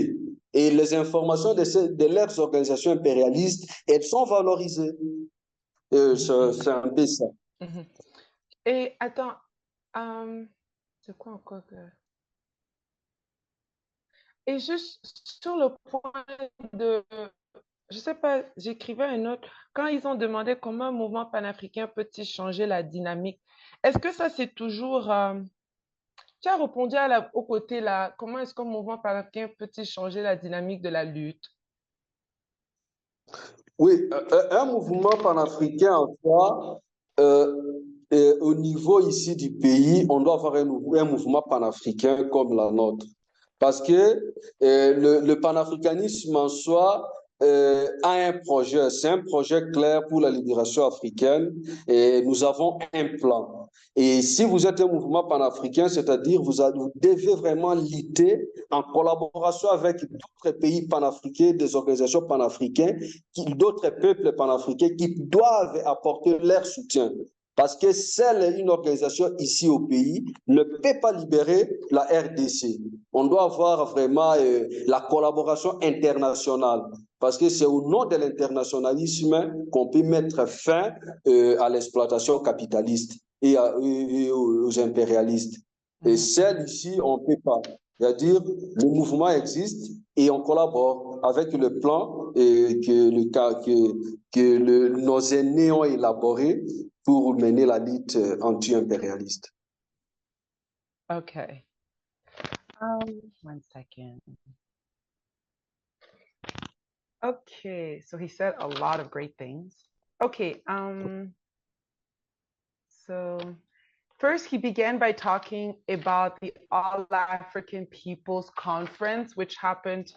Et les informations de leurs organisations impérialistes, elles sont valorisées. C'est un peu ça. Et attends, c'est quoi encore que... Et juste sur le point de, je sais pas, j'écrivais une note, quand ils ont demandé comment un mouvement panafricain peut-il changer la dynamique, est-ce que ça c'est toujours, tu as répondu au côté là, comment est-ce qu'un mouvement panafricain peut-il changer la dynamique de la lutte? Oui, un mouvement panafricain en soi, au niveau ici du pays, on doit avoir un mouvement panafricain comme la nôtre. Parce que le panafricanisme en soi a un projet, c'est un projet clair pour la libération africaine et nous avons un plan. Et si vous êtes un mouvement panafricain, c'est-à-dire vous devez vraiment lutter en collaboration avec d'autres pays panafricains, des organisations panafricaines, d'autres peuples panafricains qui doivent apporter leur soutien. Parce que seule une organisation ici au pays ne peut pas libérer la RDC. On doit avoir vraiment la collaboration internationale. Parce que c'est au nom de l'internationalisme qu'on peut mettre fin à l'exploitation capitaliste et aux impérialistes. Et seul ici, on ne peut pas. C'est-à-dire, le mouvement existe et on collabore avec le plan que nos aînés ont élaboré pour mener la lutte anti-impérialiste. Okay. 1 second. Okay, so he said a lot of great things. Okay, so first he began by talking about the All African People's Conference, which happened,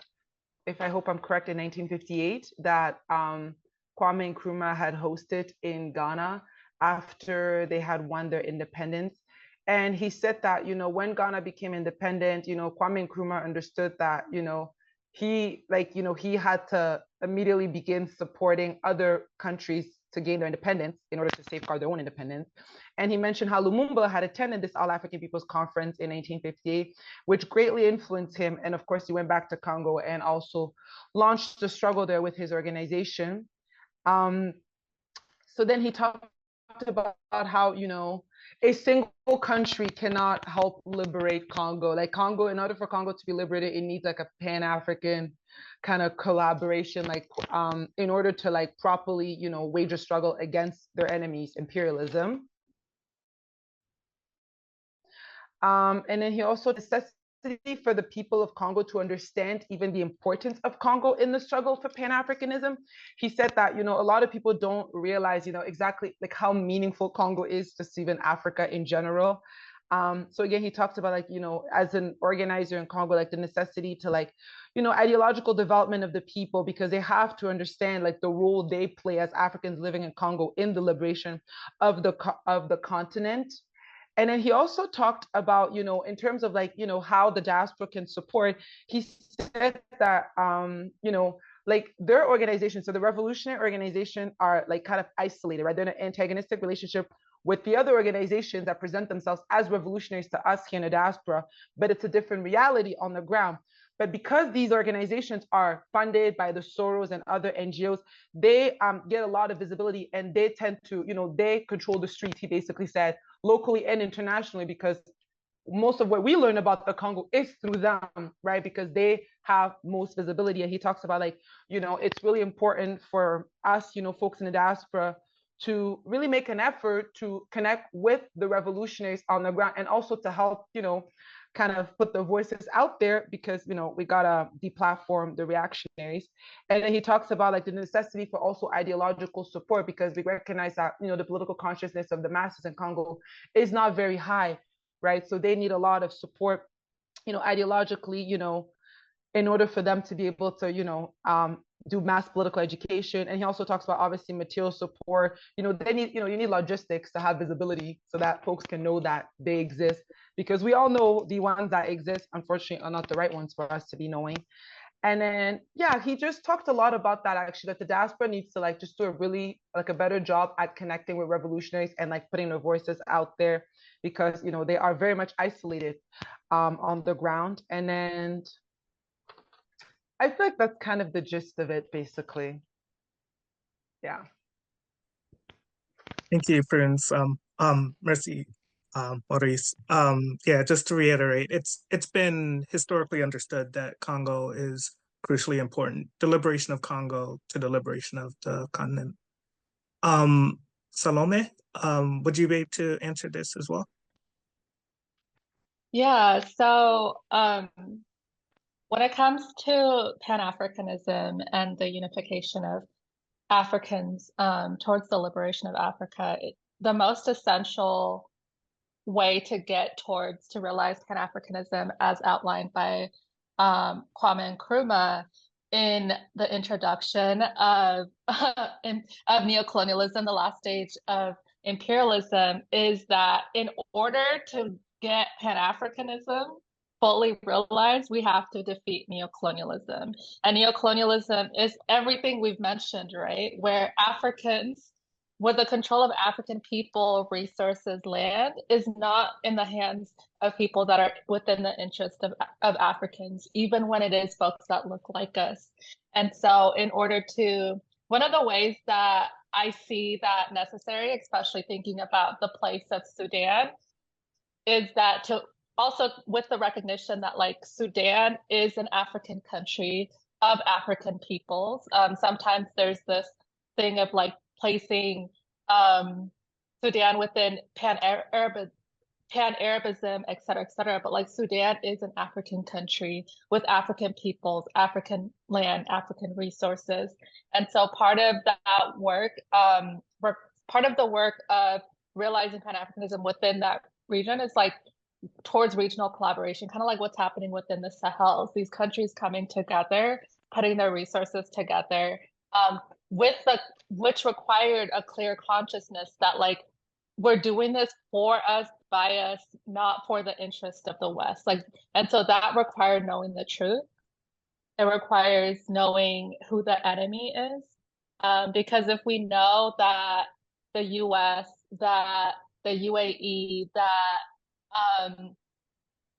if I hope I'm correct, in 1958, that Kwame Nkrumah had hosted in Ghana after they had won their independence. And he said that, you know, when Ghana became independent, you know, Kwame Nkrumah understood that, you know, he had to immediately begin supporting other countries to gain their independence in order to safeguard their own independence. And he mentioned how Lumumba had attended this All African People's Conference in 1958, which greatly influenced him. And of course, he went back to Congo and also launched the struggle there with his organization. So then he talked about how, you know, a single country cannot help liberate Congo. Like Congo, in order for Congo to be liberated, it needs like a Pan-African kind of collaboration, like in order to like properly, you know, wage a struggle against their enemies, imperialism. And then he also necessity for the people of Congo to understand even the importance of Congo in the struggle for Pan-Africanism. He said that, you know, a lot of people don't realize, you know, exactly like how meaningful Congo is to even Africa in general. So again, he talked about like, you know, as an organizer in Congo, like the necessity to like, you know, ideological development of the people, because they have to understand like the role they play as Africans living in Congo in the liberation of the continent. And then he also talked about, you know, in terms of like, you know, how the diaspora can support. He said that, you know, like their organization, so the revolutionary organization are like kind of isolated, right? They're in an antagonistic relationship with the other organizations that present themselves as revolutionaries to us here in the diaspora, but it's a different reality on the ground. But because these organizations are funded by the Soros and other NGOs, they get a lot of visibility and they tend to, you know, they control the streets, he basically said, locally and internationally, because most of what we learn about the Congo is through them, right? Because they have most visibility. And he talks about like, you know, it's really important for us, you know, folks in the diaspora to really make an effort to connect with the revolutionaries on the ground, and also to help, you know, kind of put the voices out there, because, you know, we gotta deplatform the reactionaries. And then he talks about like the necessity for also ideological support, because we recognize that, you know, the political consciousness of the masses in Congo is not very high, right? So they need a lot of support, you know, ideologically, you know, in order for them to be able to, you know, do mass political education. And he also talks about obviously material support. You know, they need, you know, you need logistics to have visibility so that folks can know that they exist, because we all know the ones that exist, unfortunately, are not the right ones for us to be knowing. And then, yeah, he just talked a lot about that, actually, that the diaspora needs to like just do a really like a better job at connecting with revolutionaries and like putting their voices out there, because, you know, they are very much isolated on the ground. And then I feel like that's kind of the gist of it, basically. Yeah. Thank you, Prince. Merci, Maurice. Yeah, just to reiterate, it's been historically understood that Congo is crucially important. The liberation of Congo to the liberation of the continent. Salome, would you be able to answer this as well? Yeah, so when it comes to Pan-Africanism and the unification of Africans towards the liberation of Africa, the most essential way to get towards to realize Pan-Africanism, as outlined by Kwame Nkrumah in the introduction of neocolonialism, the last stage of imperialism, is that in order to get Pan-Africanism fully realized, we have to defeat neocolonialism. And neocolonialism is everything we've mentioned, right? Where Africans, with the control of African people, resources, land, is not in the hands of people that are within the interest of Africans, even when it is folks that look like us. And so in order to, one of the ways that I see that necessary, especially thinking about the place of Sudan, is that to also with the recognition that like Sudan is an African country of African peoples. Sometimes there's this thing of like placing Sudan within Pan-Arabism, et cetera, but like Sudan is an African country with African peoples, African land, African resources. And so part of that work, part of the work of realizing Pan-Africanism within that region is like towards regional collaboration, kind of like what's happening within the Sahel. These countries coming together, putting their resources together, which required a clear consciousness that like we're doing this for us, by us, not for the interest of the West. Like, and so that required knowing the truth. It requires knowing who the enemy is, because if we know that the US, that the UAE, that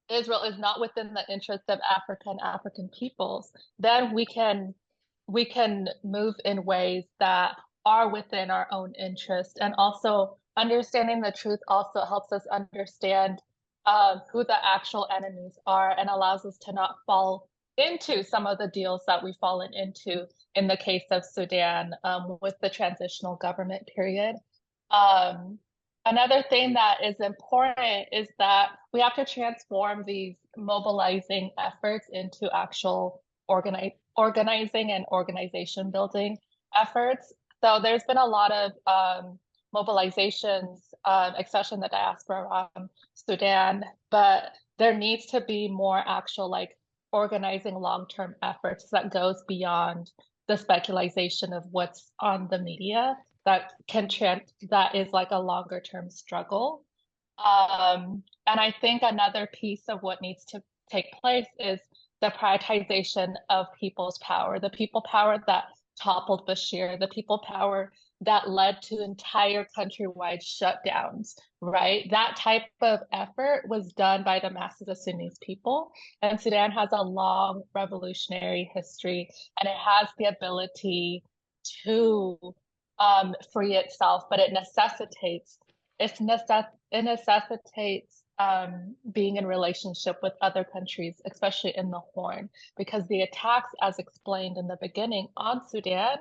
Israel is not within the interest of African peoples, then we can move in ways that are within our own interest. And also understanding the truth also helps us understand who the actual enemies are, and allows us to not fall into some of the deals that we've fallen into in the case of Sudan with the transitional government period. Another thing that is important is that we have to transform these mobilizing efforts into actual organizing and organization building efforts. So there's been a lot of mobilizations, especially in the diaspora around Sudan, but there needs to be more actual like organizing long-term efforts that goes beyond the speculation of what's on the media, that that is like a longer term struggle. And I think another piece of what needs to take place is the prioritization of people's power, the people power that toppled Bashir, the people power that led to entire countrywide shutdowns, right? That type of effort was done by the masses of Sudanese people. And Sudan has a long revolutionary history, and it has the ability to free itself, but it necessitates being in relationship with other countries, especially in the Horn, because the attacks, as explained in the beginning, on Sudan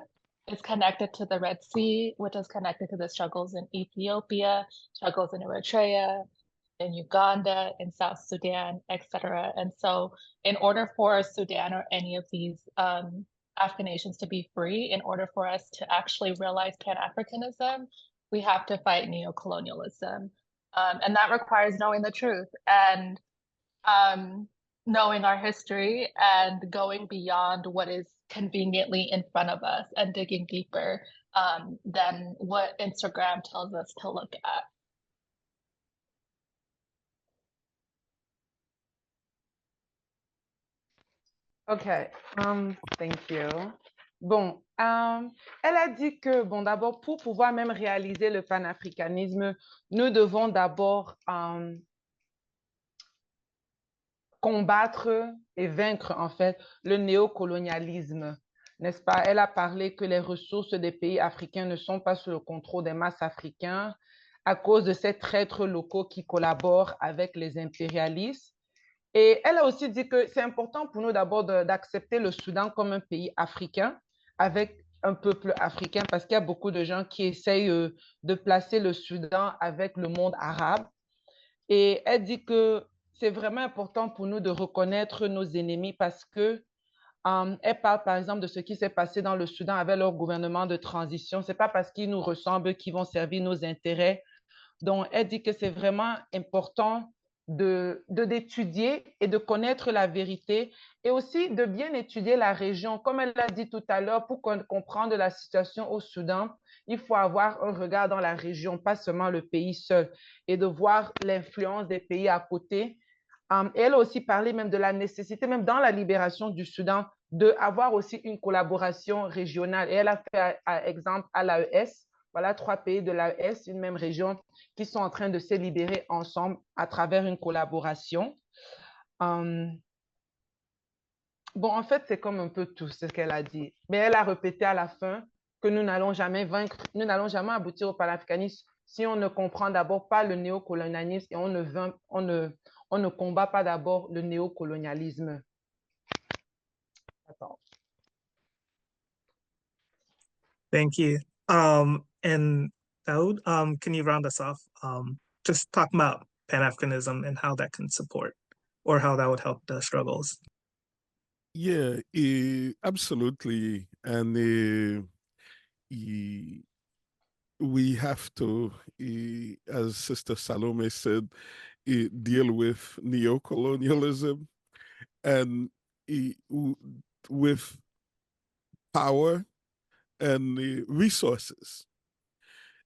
is connected to the Red Sea, which is connected to the struggles in Ethiopia, struggles in Eritrea, in Uganda, in South Sudan, etc. And so in order for Sudan or any of these African nations to be free, in order for us to actually realize Pan-Africanism, we have to fight neocolonialism. And that requires knowing the truth and knowing our history and going beyond what is conveniently in front of us and digging deeper than what Instagram tells us to look at. Okay, thank you. Bon, elle a dit que, bon, d'abord, pour pouvoir même réaliser le panafricanisme, nous devons d'abord combattre et vaincre, en fait, le néocolonialisme, n'est-ce pas? Elle a parlé que les ressources des pays africains ne sont pas sous le contrôle des masses africaines à cause de ces traîtres locaux qui collaborent avec les impérialistes. Et elle a aussi dit que c'est important pour nous d'abord d'accepter le Soudan comme un pays africain avec un peuple africain parce qu'il y a beaucoup de gens qui essayent de placer le Soudan avec le monde arabe. Et elle dit que c'est vraiment important pour nous de reconnaître nos ennemis parce que elle parle par exemple de ce qui s'est passé dans le Soudan avec leur gouvernement de transition. Ce n'est pas parce qu'ils nous ressemblent qu'ils vont servir nos intérêts. Donc, elle dit que c'est vraiment important d'étudier et de connaître la vérité et aussi de bien étudier la région. Comme elle l'a dit tout à l'heure, pour comprendre la situation au Soudan, il faut avoir un regard dans la région, pas seulement le pays seul, et de voir l'influence des pays à côté. Et elle a aussi parlé même de la nécessité, même dans la libération du Soudan, d'avoir aussi une collaboration régionale. Et elle a fait exemple à l'AES. Voilà 3 pays de l'AES, une même région, qui sont en train de se libérer ensemble à travers une collaboration. Bon, en fait, c'est comme un peu tout ce qu'elle a dit. Mais elle a répété à la fin que nous n'allons jamais vaincre, nous n'allons jamais aboutir au panafricanisme si on ne comprend d'abord pas le néocolonialisme et on ne combat pas d'abord le néocolonialisme. Attends. Thank you. And Dahoud, can you round us off? Just talk about Pan-Africanism and how that can support or how that would help the struggles. Yeah, absolutely. And we have to, as Sister Salome said, deal with neocolonialism and with power and resources.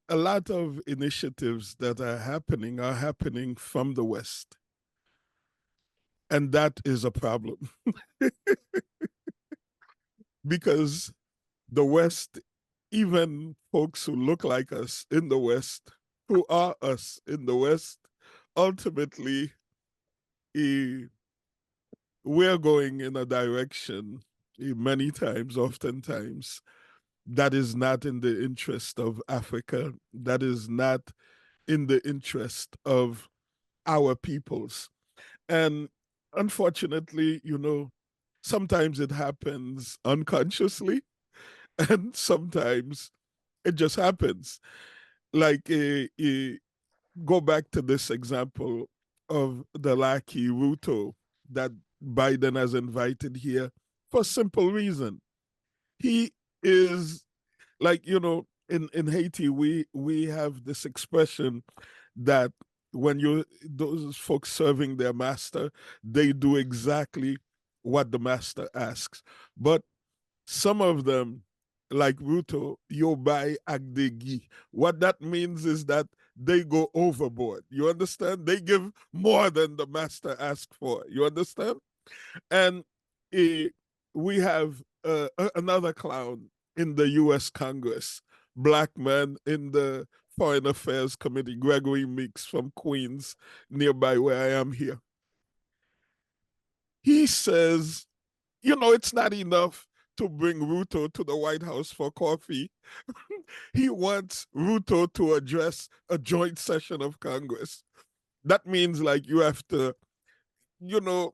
A lot of initiatives that are happening from the West. And that is a problem. Because the West, even folks who look like us in the West, who are us in the West, ultimately, we're going in a direction many times, oftentimes, that is not in the interest of Africa, that is not in the interest of our peoples. And unfortunately, sometimes it happens unconsciously, and sometimes it just happens. Like, go back to this example of the lackey Ruto that Biden has invited here for a simple reason. He is like, in Haiti, we have this expression that when those folks serving their master, they do exactly what the master asks. But some of them, like Ruto, yo buy agdegi. What that means is that they go overboard. You understand? They give more than the master asked for. You understand? And we have another clown in the U.S. Congress, Black man in the Foreign Affairs Committee, Gregory Meeks from Queens, nearby where I am here. He says, it's not enough to bring Ruto to the White House for coffee. He wants Ruto to address a joint session of Congress. That means like you have to, you know,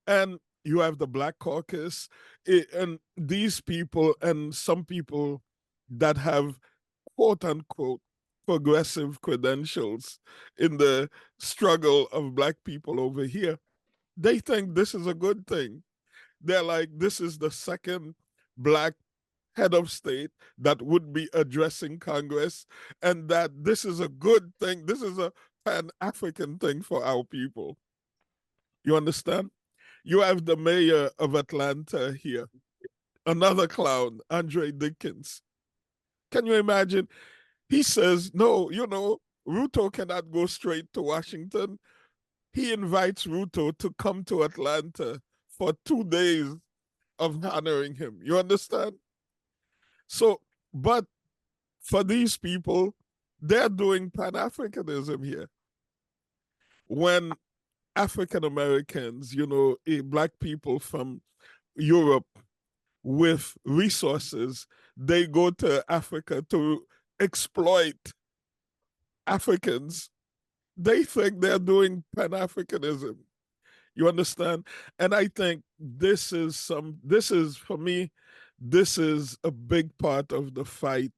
and you have the Black Caucus, and these people and some people that have quote unquote progressive credentials in the struggle of Black people over here, they think this is a good thing. They're like, this is the second Black head of state that would be addressing Congress, and that this is a good thing. This is a Pan-African thing for our people. You understand? You have the mayor of Atlanta here, another clown, Andre Dickens. Can you imagine? He says, no, you know, Ruto cannot go straight to Washington. He invites Ruto to come to Atlanta for 2 days of honoring him. You understand? So, but for these people, they're doing Pan-Africanism here. When African Americans, you know, Black people from Europe with resources, they go to Africa to exploit Africans. They think they're doing Pan-Africanism. You understand? And I think this is for me, this is a big part of the fight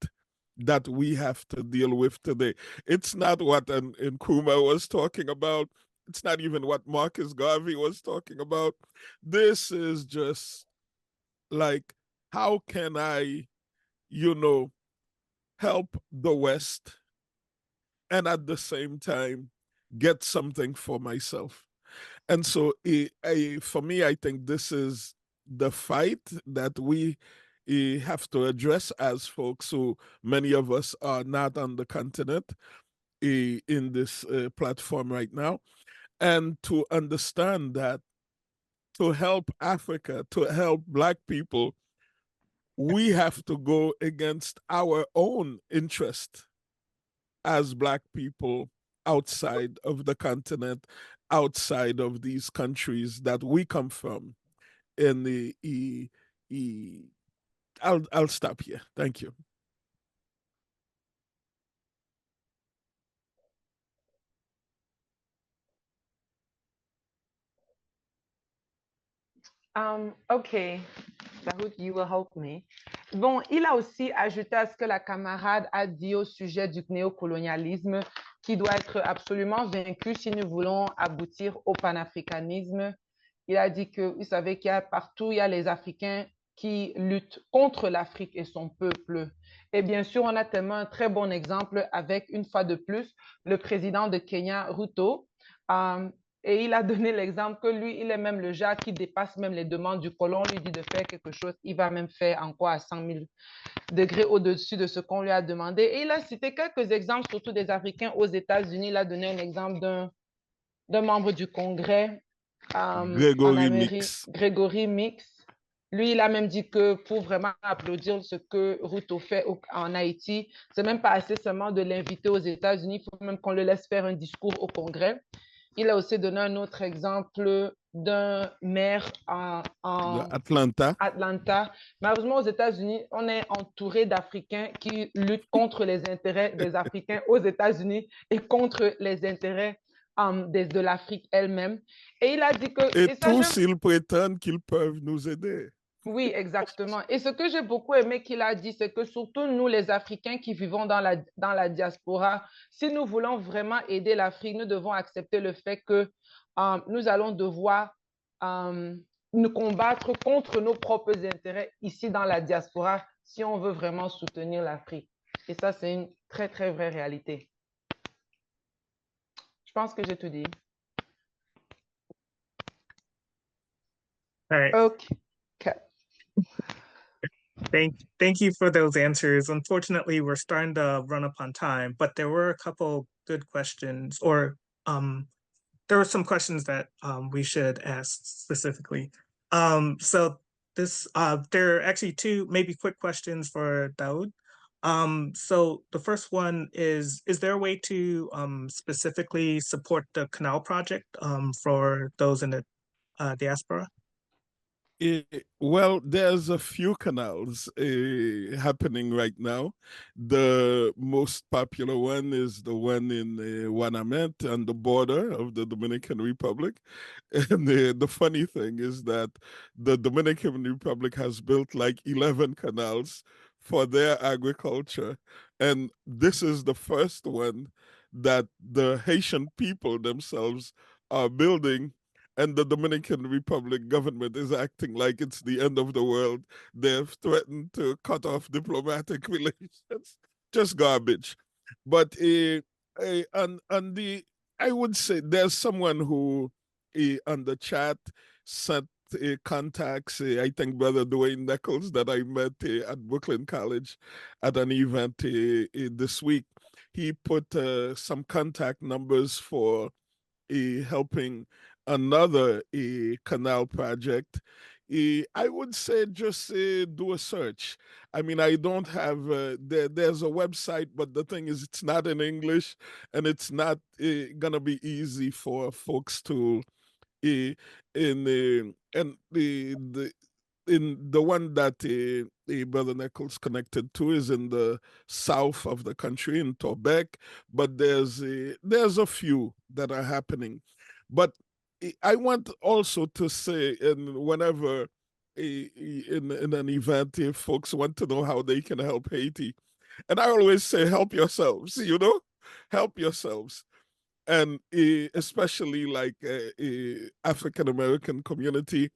that we have to deal with today. It's not what Nkrumah was talking about. It's not even what Marcus Garvey was talking about. This is just like, how can I, you know, help the West and at the same time get something for myself? And so for me, I think this is the fight that we have to address as folks who many of us are not on the continent in this platform right now. And to understand that to help Africa, to help Black people, we have to go against our own interest as Black people outside of the continent, outside of these countries that we come from. In I'll stop here. Thank you. Okay, Dahoud, you will help me. Bon, il a aussi ajouté à ce que la camarade a dit au sujet du néocolonialisme, qui doit être absolument vaincu si nous voulons aboutir au panafricanisme. Il a dit que, vous savez qu'il y a partout, il y a les Africains qui luttent contre l'Afrique et son peuple. Et bien sûr, on a tellement un très bon exemple avec, une fois de plus, le président de Kenya, Ruto. Et il a donné l'exemple que lui, il est même le genre qui dépasse même les demandes du colon. On lui dit de faire quelque chose, il va même faire encore à 100 000 degrés au-dessus de ce qu'on lui a demandé. Et il a cité quelques exemples, surtout des Africains aux États-Unis. Il a donné un exemple d'un membre du Congrès en Amérique, Gregory Mix. Lui, il a même dit que pour vraiment applaudir ce que Ruto fait en Haïti, c'est même pas assez seulement de l'inviter aux États-Unis, il faut même qu'on le laisse faire un discours au Congrès. Il a aussi donné un autre exemple d'un maire en Atlanta. Malheureusement, aux États-Unis, on est entouré d'Africains qui luttent contre les intérêts des Africains aux États-Unis et contre les intérêts de l'Afrique elle-même. Et il a dit que... Et tous, ils prétendent qu'ils peuvent nous aider. Oui, exactement. Et ce que j'ai beaucoup aimé qu'il a dit, c'est que surtout nous, les Africains qui vivons dans la diaspora, si nous voulons vraiment aider l'Afrique, nous devons accepter le fait que nous allons devoir nous combattre contre nos propres intérêts ici dans la diaspora si on veut vraiment soutenir l'Afrique. Et ça, c'est une très, très vraie réalité. Je pense que j'ai tout dit. All right. Okay. Thank you for those answers. Unfortunately, we're starting to run up on time, but there were a couple good questions, or there were some questions that we should ask specifically. So this, there are actually two maybe quick questions for Dahoud. So the first one is there a way to specifically support the canal project for those in the diaspora? Well, there's a few canals happening right now. The most popular one is the one in Wanamete on the border of the Dominican Republic. And the funny thing is that the Dominican Republic has built like 11 canals for their agriculture. And this is the first one that the Haitian people themselves are building, and the Dominican Republic government is acting like it's the end of the world. They've threatened to cut off diplomatic relations. Just garbage. But on the, I would say there's someone who on the chat sent contacts, I think Brother Dwayne Nichols that I met at Brooklyn College at an event this week. He put some contact numbers for helping another canal project. I would say just do a search. I mean, I don't have, there's a website, but the thing is it's not in English, and it's not gonna be easy for folks to, in the one that Brother Nichols connected to is in the south of the country, in Quebec, but there's a few that are happening. But I want also to say, and whenever in an event, if folks want to know how they can help Haiti, and I always say, help yourselves, help yourselves. And especially like African-American community,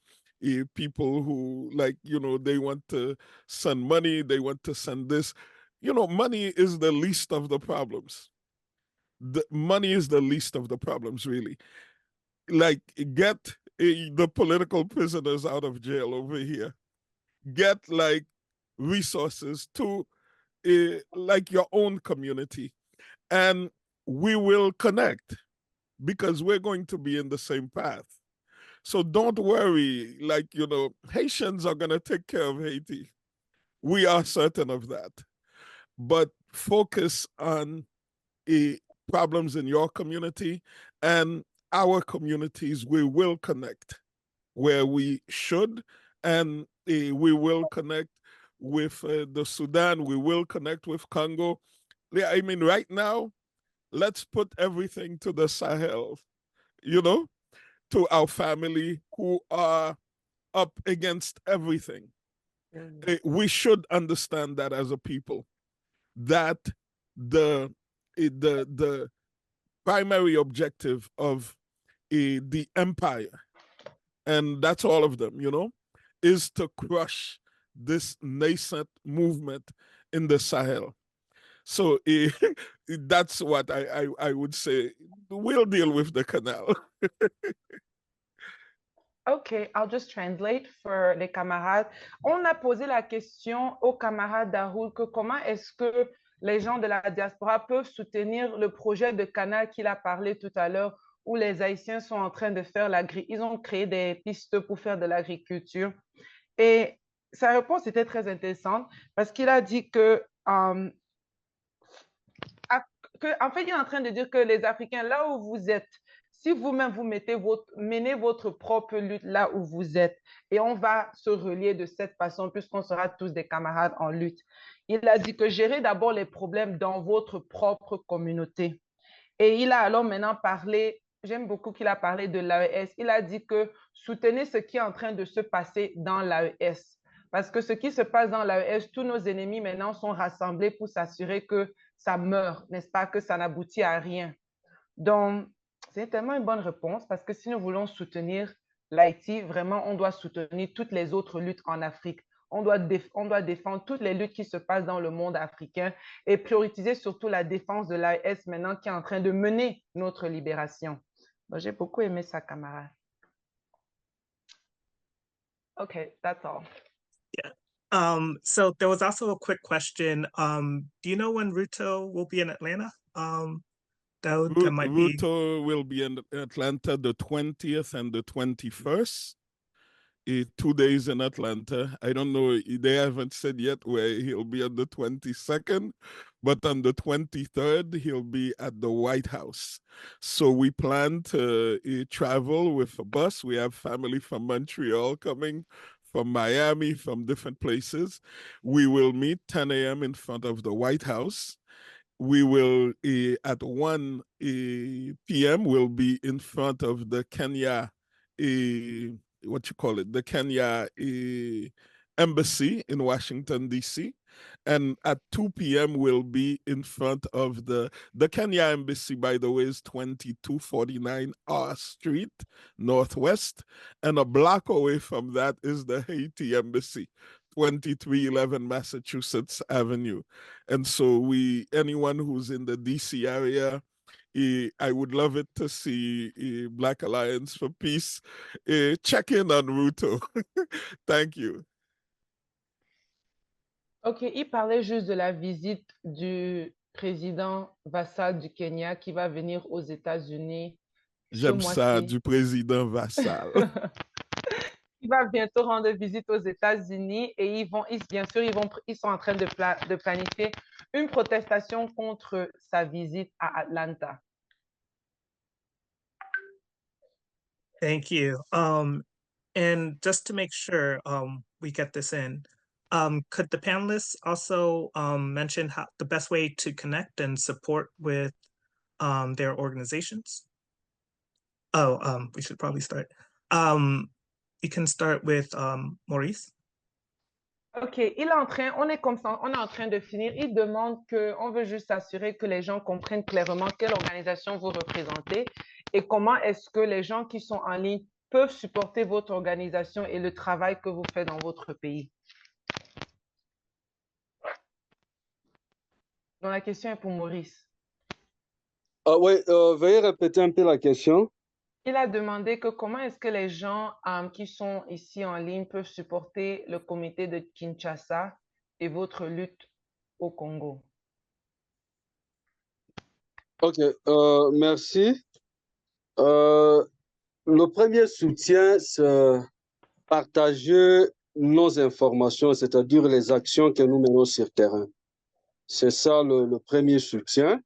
people who they want to send money, they want to send this. Money is the least of the problems. The money is the least of the problems, really. Like, get the political prisoners out of jail over here. Get like resources to like your own community, and we will connect because we're going to be in the same path. So don't worry, Haitians are going to take care of Haiti. We are certain of that. But focus on problems in your community, and our communities, we will connect where we should, and we will connect with the Sudan, we will connect with Congo. Yeah, I mean, right now, let's put everything to the Sahel, to our family who are up against everything. We should understand that as a people, that the primary objective of the empire, and that's all of them, is to crush this nascent movement in the Sahel. So that's what I would say. We'll deal with the canal. Okay, I'll just translate for les camarades. On a posé la question aux camarades Dahoud que comment est-ce que les gens de la diaspora peuvent soutenir le projet de canal qu'il a parlé tout à l'heure, où les Haïtiens sont en train de faire ils ont créé des pistes pour faire de l'agriculture. Et sa réponse était très intéressante parce qu'il a dit en fait, il est en train de dire que les Africains, là où vous êtes, si vous-même vous menez votre propre lutte là où vous êtes, et on va se relier de cette façon puisqu'on sera tous des camarades en lutte. Il a dit que gérez d'abord les problèmes dans votre propre communauté. Et il a alors maintenant parlé, j'aime beaucoup qu'il a parlé de l'AES, il a dit que soutenez ce qui est en train de se passer dans l'AES. Parce que ce qui se passe dans l'AES, tous nos ennemis maintenant sont rassemblés pour s'assurer que ça meurt, n'est-ce pas, que ça n'aboutit à rien. Donc, c'est tellement une bonne réponse parce que si nous voulons soutenir l'Haïti, vraiment, on doit soutenir toutes les autres luttes en Afrique. On doit défendre toutes les luttes qui se passent dans le monde africain et prioriser surtout la défense de l'AES maintenant qui est en train de mener notre libération. Donc, j'ai beaucoup aimé ça, camarade. Okay, that's all. Yeah. So there was also a quick question. Do you know when Ruto will be in Atlanta? Ruto will be in Atlanta the 20th and the 21st. 2 days in Atlanta. I don't know, they haven't said yet where he'll be on the 22nd, but on the 23rd, he'll be at the White House. So we plan to travel with a bus. We have family from Montreal coming, from Miami, from different places. We will meet 10 a.m. in front of the White House. We will, at 1 p.m., we'll be in front of the Kenya, the Kenya embassy in Washington, D.C. And at 2 p.m., we'll be in front of the Kenya embassy, by the way, is 2249 R Street, Northwest. And a block away from that is the Haiti embassy, 2311 Massachusetts Avenue. And so anyone who's in the DC area, I would love it to see Black Alliance for Peace check in on Ruto. Thank you. OK, il parlait juste de la visite du président vassal du Kenya qui va venir aux États-Unis ce J'aime ça, mois-ci. du président vassal. Il va bientôt rendre visite aux États-Unis et ils sont en train de planifier une protestation contre sa visite à Atlanta. Thank you. And just to make sure we get this in, could the panelists also mention how the best way to connect and support with their organizations? Oh, we should probably start. You can start with Maurice. OK, on est en train de finir. Il demande on veut juste s'assurer que les gens comprennent clairement quelle organisation vous représentez et comment est-ce que les gens qui sont en ligne peuvent supporter votre organisation et le travail que vous faites dans votre pays. Donc, la question est pour Maurice. Oui, veuillez répéter un peu la question. Il a demandé comment est-ce que les gens qui sont ici en ligne peuvent supporter le comité de Kinshasa et votre lutte au Congo. OK, merci. Le premier soutien, c'est partager nos informations, c'est-à-dire les actions que nous menons sur terrain. C'est ça le premier soutien.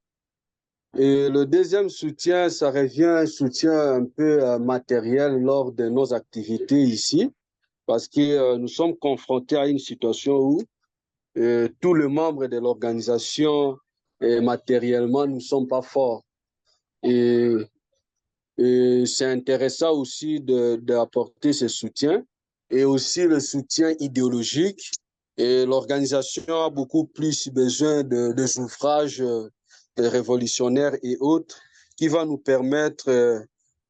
Et le deuxième soutien, ça revient à un soutien un peu matériel lors de nos activités ici, parce que nous sommes confrontés à une situation où tous les membres de l'organisation, matériellement, nous ne sommes pas forts. Et c'est intéressant aussi d'apporter ce soutien et aussi le soutien idéologique. Et l'organisation a beaucoup plus besoin de ouvrages révolutionnaires et autres qui va nous permettre,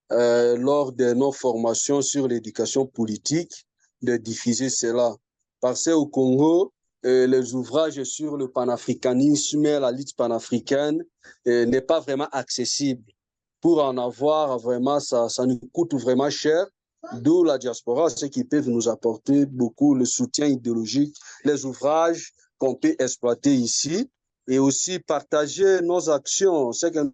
lors de nos formations sur l'éducation politique, de diffuser cela. Parce qu'au Congo, les ouvrages sur le panafricanisme et la lutte panafricaine n'est pas vraiment accessible. Pour en avoir, vraiment, ça nous coûte vraiment cher. D'où la diaspora, ceux qui peuvent nous apporter beaucoup le soutien idéologique, les ouvrages qu'on peut exploiter ici et aussi partager nos actions. C'est comme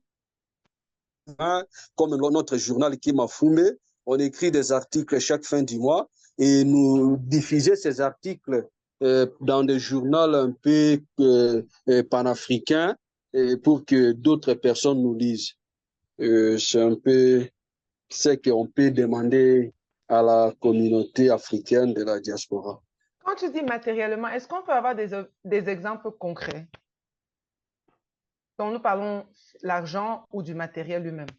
notre journal qui m'a fumé, on écrit des articles chaque fin du mois et nous diffuser ces articles dans des journaux un peu panafricains pour que d'autres personnes nous lisent. C'est un peu ce qu'on peut demander à la communauté africaine de la diaspora. Quand tu dis matériellement, est-ce qu'on peut avoir des exemples concrets? Donc, nous parlons l'argent ou du matériel lui-même.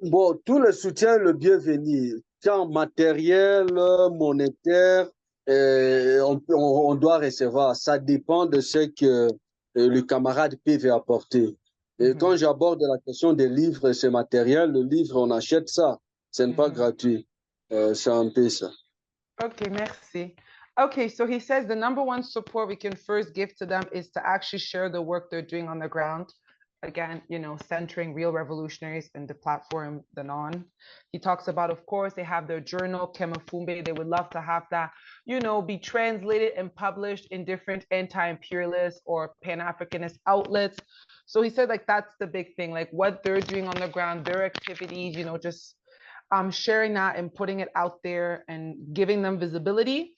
Bon, tout le soutien, le bienvenu. Tant matériel, monétaire, on doit recevoir. Ça dépend de ce que le camarade peut apporter. Et quand j'aborde la question des livres, ce matériel, le livre, on achète ça. Ce n'est pas gratuit. C'est un peu ça. Okay, merci. Okay, so he says the number one support we can first give to them is to actually share the work they're doing on the ground. Again, you know, centering real revolutionaries in the platform, the non. He talks about, of course, they have their journal, Kemafumbe. They would love to have that, you know, be translated and published in different anti-imperialist or pan-Africanist outlets. So he said, like, that's the big thing, like what they're doing on the ground, their activities, you know, just sharing that and putting it out there and giving them visibility.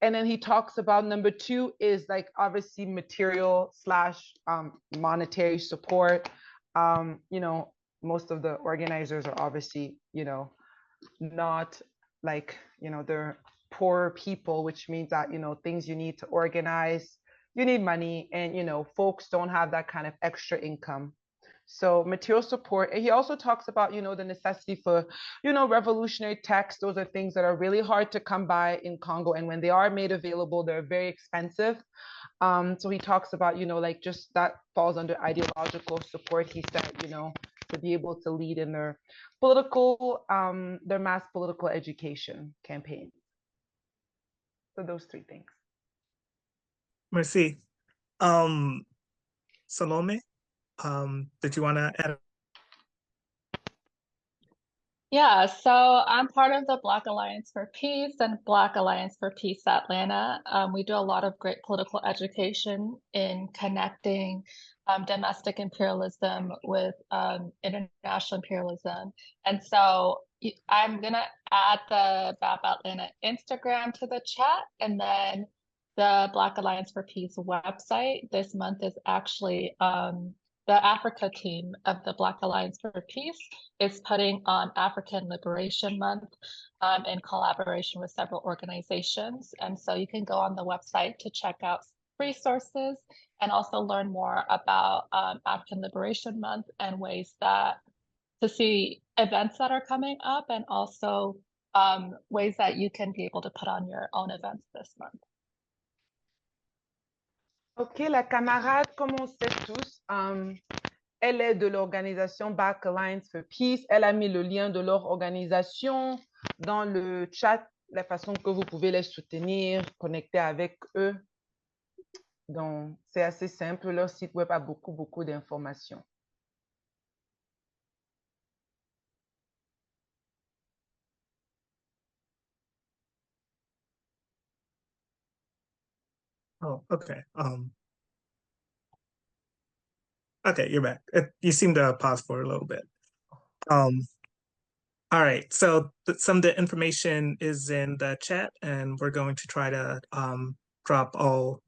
And then he talks about number 2 is like obviously material slash monetary support. You know, most of the organizers are obviously, you know, not like, you know, they're poor people, which means that, you know, things you need to organize, you need money, and, you know, folks don't have that kind of extra income. So material support. And he also talks about, you know, the necessity for, you know, revolutionary texts. Those are things that are really hard to come by in Congo. And when they are made available, they're very expensive. So he talks about, you know, like just that falls under ideological support, he said, you know, to be able to lead in their political, their mass political education campaign. So those 3 things. Merci. Salome, did you want to add? Yeah, so I'm part of the Black Alliance for Peace and Black Alliance for Peace Atlanta. We do a lot of great political education in connecting domestic imperialism with international imperialism. And so I'm going to add the BAP Atlanta Instagram to the chat, and then the Black Alliance for Peace website this month is actually the Africa team of the Black Alliance for Peace is putting on African Liberation Month in collaboration with several organizations. And so you can go on the website to check out resources and also learn more about African Liberation Month and ways that to see events that are coming up, and also ways that you can be able to put on your own events this month. Ok, la camarade, comme on sait tous, elle est de l'organisation Black Alliance for Peace. Elle a mis le lien de leur organisation dans le chat, la façon que vous pouvez les soutenir, connecter avec eux. Donc, c'est assez simple. Leur site web a beaucoup d'informations. Oh, okay. Okay, you're back. You seem to pause for a little bit. All right, so some of the information is in the chat, and we're going to try to drop all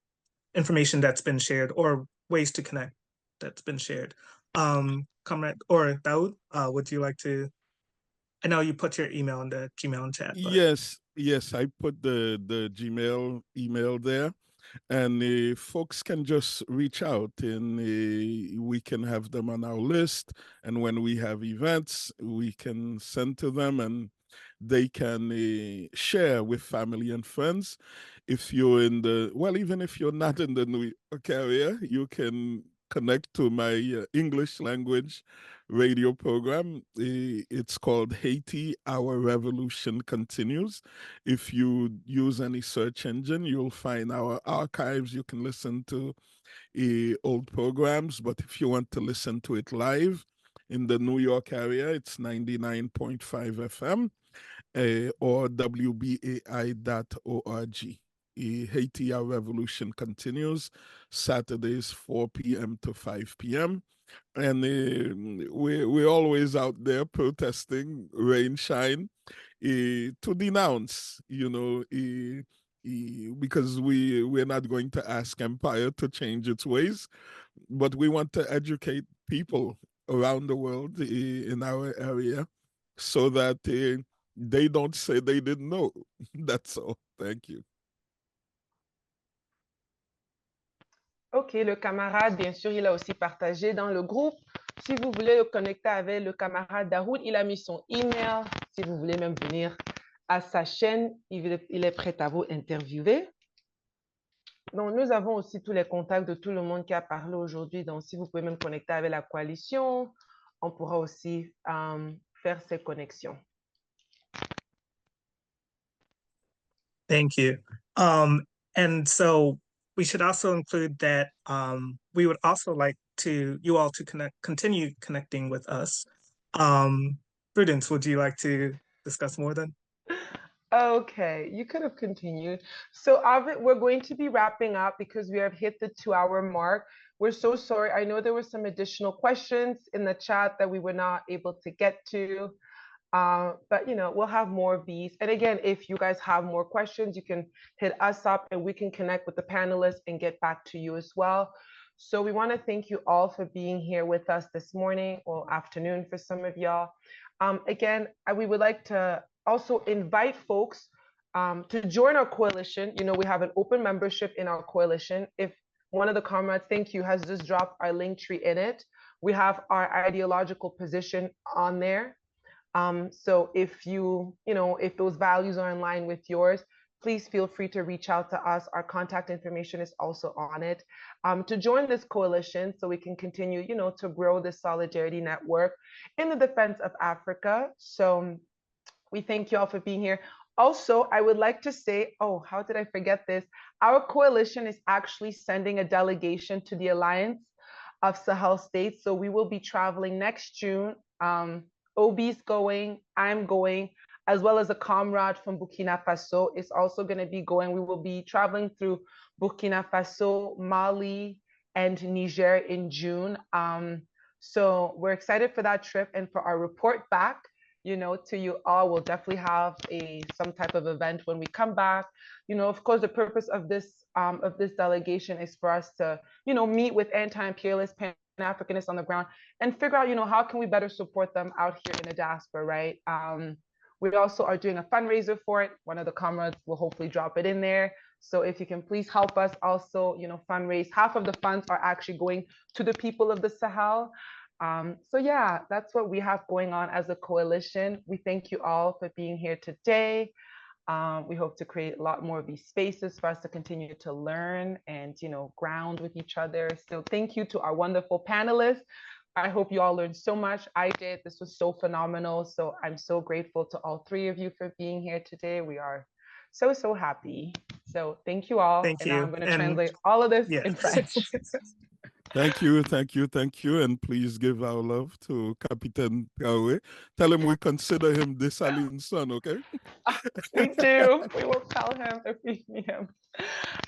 information that's been shared or ways to connect that's been shared. Comrade or Dahoud, would you like to? I know you put your email in the Gmail chat. But... Yes, I put the Gmail email there. And folks can just reach out, and we can have them on our list. And when we have events, we can send to them, and they can share with family and friends. If you're in the, well, even if you're not in the New York area, you can connect to my English language radio program. It's called Haiti, Our Revolution Continues. If you use any search engine, you'll find our archives. You can listen to old programs, but if you want to listen to it live in the New York area, it's 99.5 FM or WBAI.org. Haiti, Our Revolution Continues, Saturdays 4 p.m. to 5 p.m. And we're always out there protesting, rain, shine, to denounce, you know, because we're not going to ask empire to change its ways, but we want to educate people around the world in our area so that they don't say they didn't know. That's all. Thank you. Ok, le camarade, bien sûr, il a aussi partagé dans le groupe. Si vous voulez le connecter avec le camarade Dahoud, il a mis son email. Si vous voulez même venir à sa chaîne, il est prêt à vous interviewer. Donc, nous avons aussi tous les contacts de tout le monde qui a parlé aujourd'hui. Donc, si vous pouvez même connecter avec la coalition, on pourra aussi faire ces connexions. Thank you. And so we should also include that we would also like you all to continue connecting with us. Prudence, would you like to discuss more then? Okay, you could have continued. So we're going to be wrapping up because we have hit the 2-hour mark. We're so sorry. I know there were some additional questions in the chat that we were not able to get to. But you know, we'll have more of these. And again, if you guys have more questions, you can hit us up and we can connect with the panelists and get back to you as well. So we want to thank you all for being here with us this morning or afternoon for some of y'all. Again, we would like to also invite folks to join our coalition. You know, we have an open membership in our coalition. If one of the comrades, thank you, has just dropped our link tree in it, we have our ideological position on there. So if if those values are in line with yours, please feel free to reach out to us. Our contact information is also on it. To join this coalition so we can continue, to grow this solidarity network in the defense of Africa. So we thank you all for being here. Also, I would like to say, oh, how did I forget this? Our coalition is actually sending a delegation to the Alliance of Sahel States. So we will be traveling next June. OB's going, I'm going, as well as a comrade from Burkina Faso is also going to be going. We will be traveling through Burkina Faso, Mali, and Niger in June. So we're excited for that trip and for our report back, to you all. We'll definitely have some type of event when we come back. Of course, the purpose of this delegation is for us to, meet with anti-imperialist Pan-Africanists on the ground and figure out, how can we better support them out here in the diaspora, right? We also are doing a fundraiser for it. One of the comrades will hopefully drop it in there. So if you can please help us also, fundraise. Half of the funds are actually going to the people of the Sahel. So yeah, that's what we have going on as a coalition. We thank you all for being here today. We hope to create a lot more of these spaces for us to continue to learn and, ground with each other. So thank you to our wonderful panelists. I hope you all learned so much. I did. This was so phenomenal. So I'm so grateful to all three of you for being here today. We are so, so happy. So thank you all. Thank you. Now I'm going to translate all of this in French. Thank you. And please give our love to Capitaine Traoré. Tell him we consider him Dessalines' son, okay? We do. We will tell him if we meet him.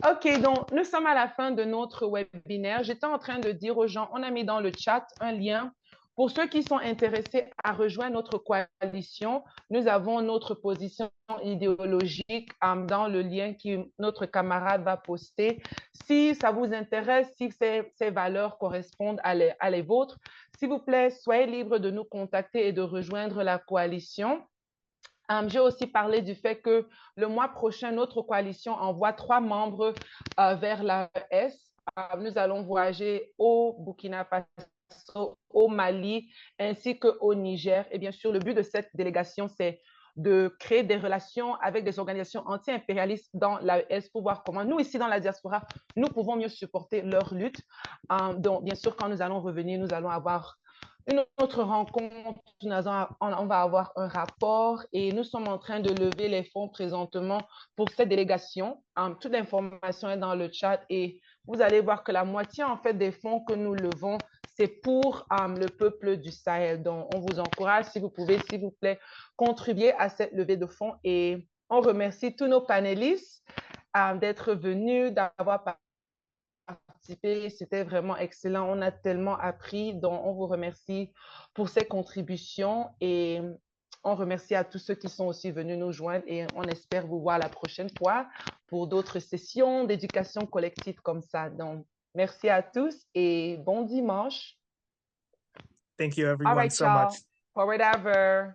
OK, donc nous sommes à la fin de notre webinaire. J'étais en train de dire aux gens, on a mis dans le chat un lien. Pour ceux qui sont intéressés à rejoindre notre coalition, nous avons notre position idéologique dans le lien que notre camarade va poster. Si ça vous intéresse, si ces valeurs correspondent à les vôtres, s'il vous plaît, soyez libres de nous contacter et de rejoindre la coalition. J'ai aussi parlé du fait que le mois prochain, notre coalition envoie 3 membres vers l'AES. Nous allons voyager au Burkina Faso, au Mali, ainsi qu'au Niger. Et bien sûr, le but de cette délégation, c'est de créer des relations avec des organisations anti-impérialistes dans l'AES pour voir comment nous, ici dans la diaspora, nous pouvons mieux supporter leur lutte. Donc, bien sûr, quand nous allons revenir, nous allons avoir une autre rencontre, on va avoir un rapport et nous sommes en train de lever les fonds présentement pour cette délégation. Toute l'information est dans le chat et vous allez voir que la moitié en fait des fonds que nous levons, c'est pour le peuple du Sahel. Donc, on vous encourage, si vous pouvez, s'il vous plaît, contribuer à cette levée de fonds et on remercie tous nos panélistes d'être venus, d'avoir participé. C'était vraiment excellent. On a tellement appris. Donc, on vous remercie pour ces contributions et on remercie à tous ceux qui sont aussi venus nous joindre et on espère vous voir la prochaine fois pour d'autres sessions d'éducation collective comme ça. Donc, merci à tous et bon dimanche. Thank you, everyone, so much. Forward ever.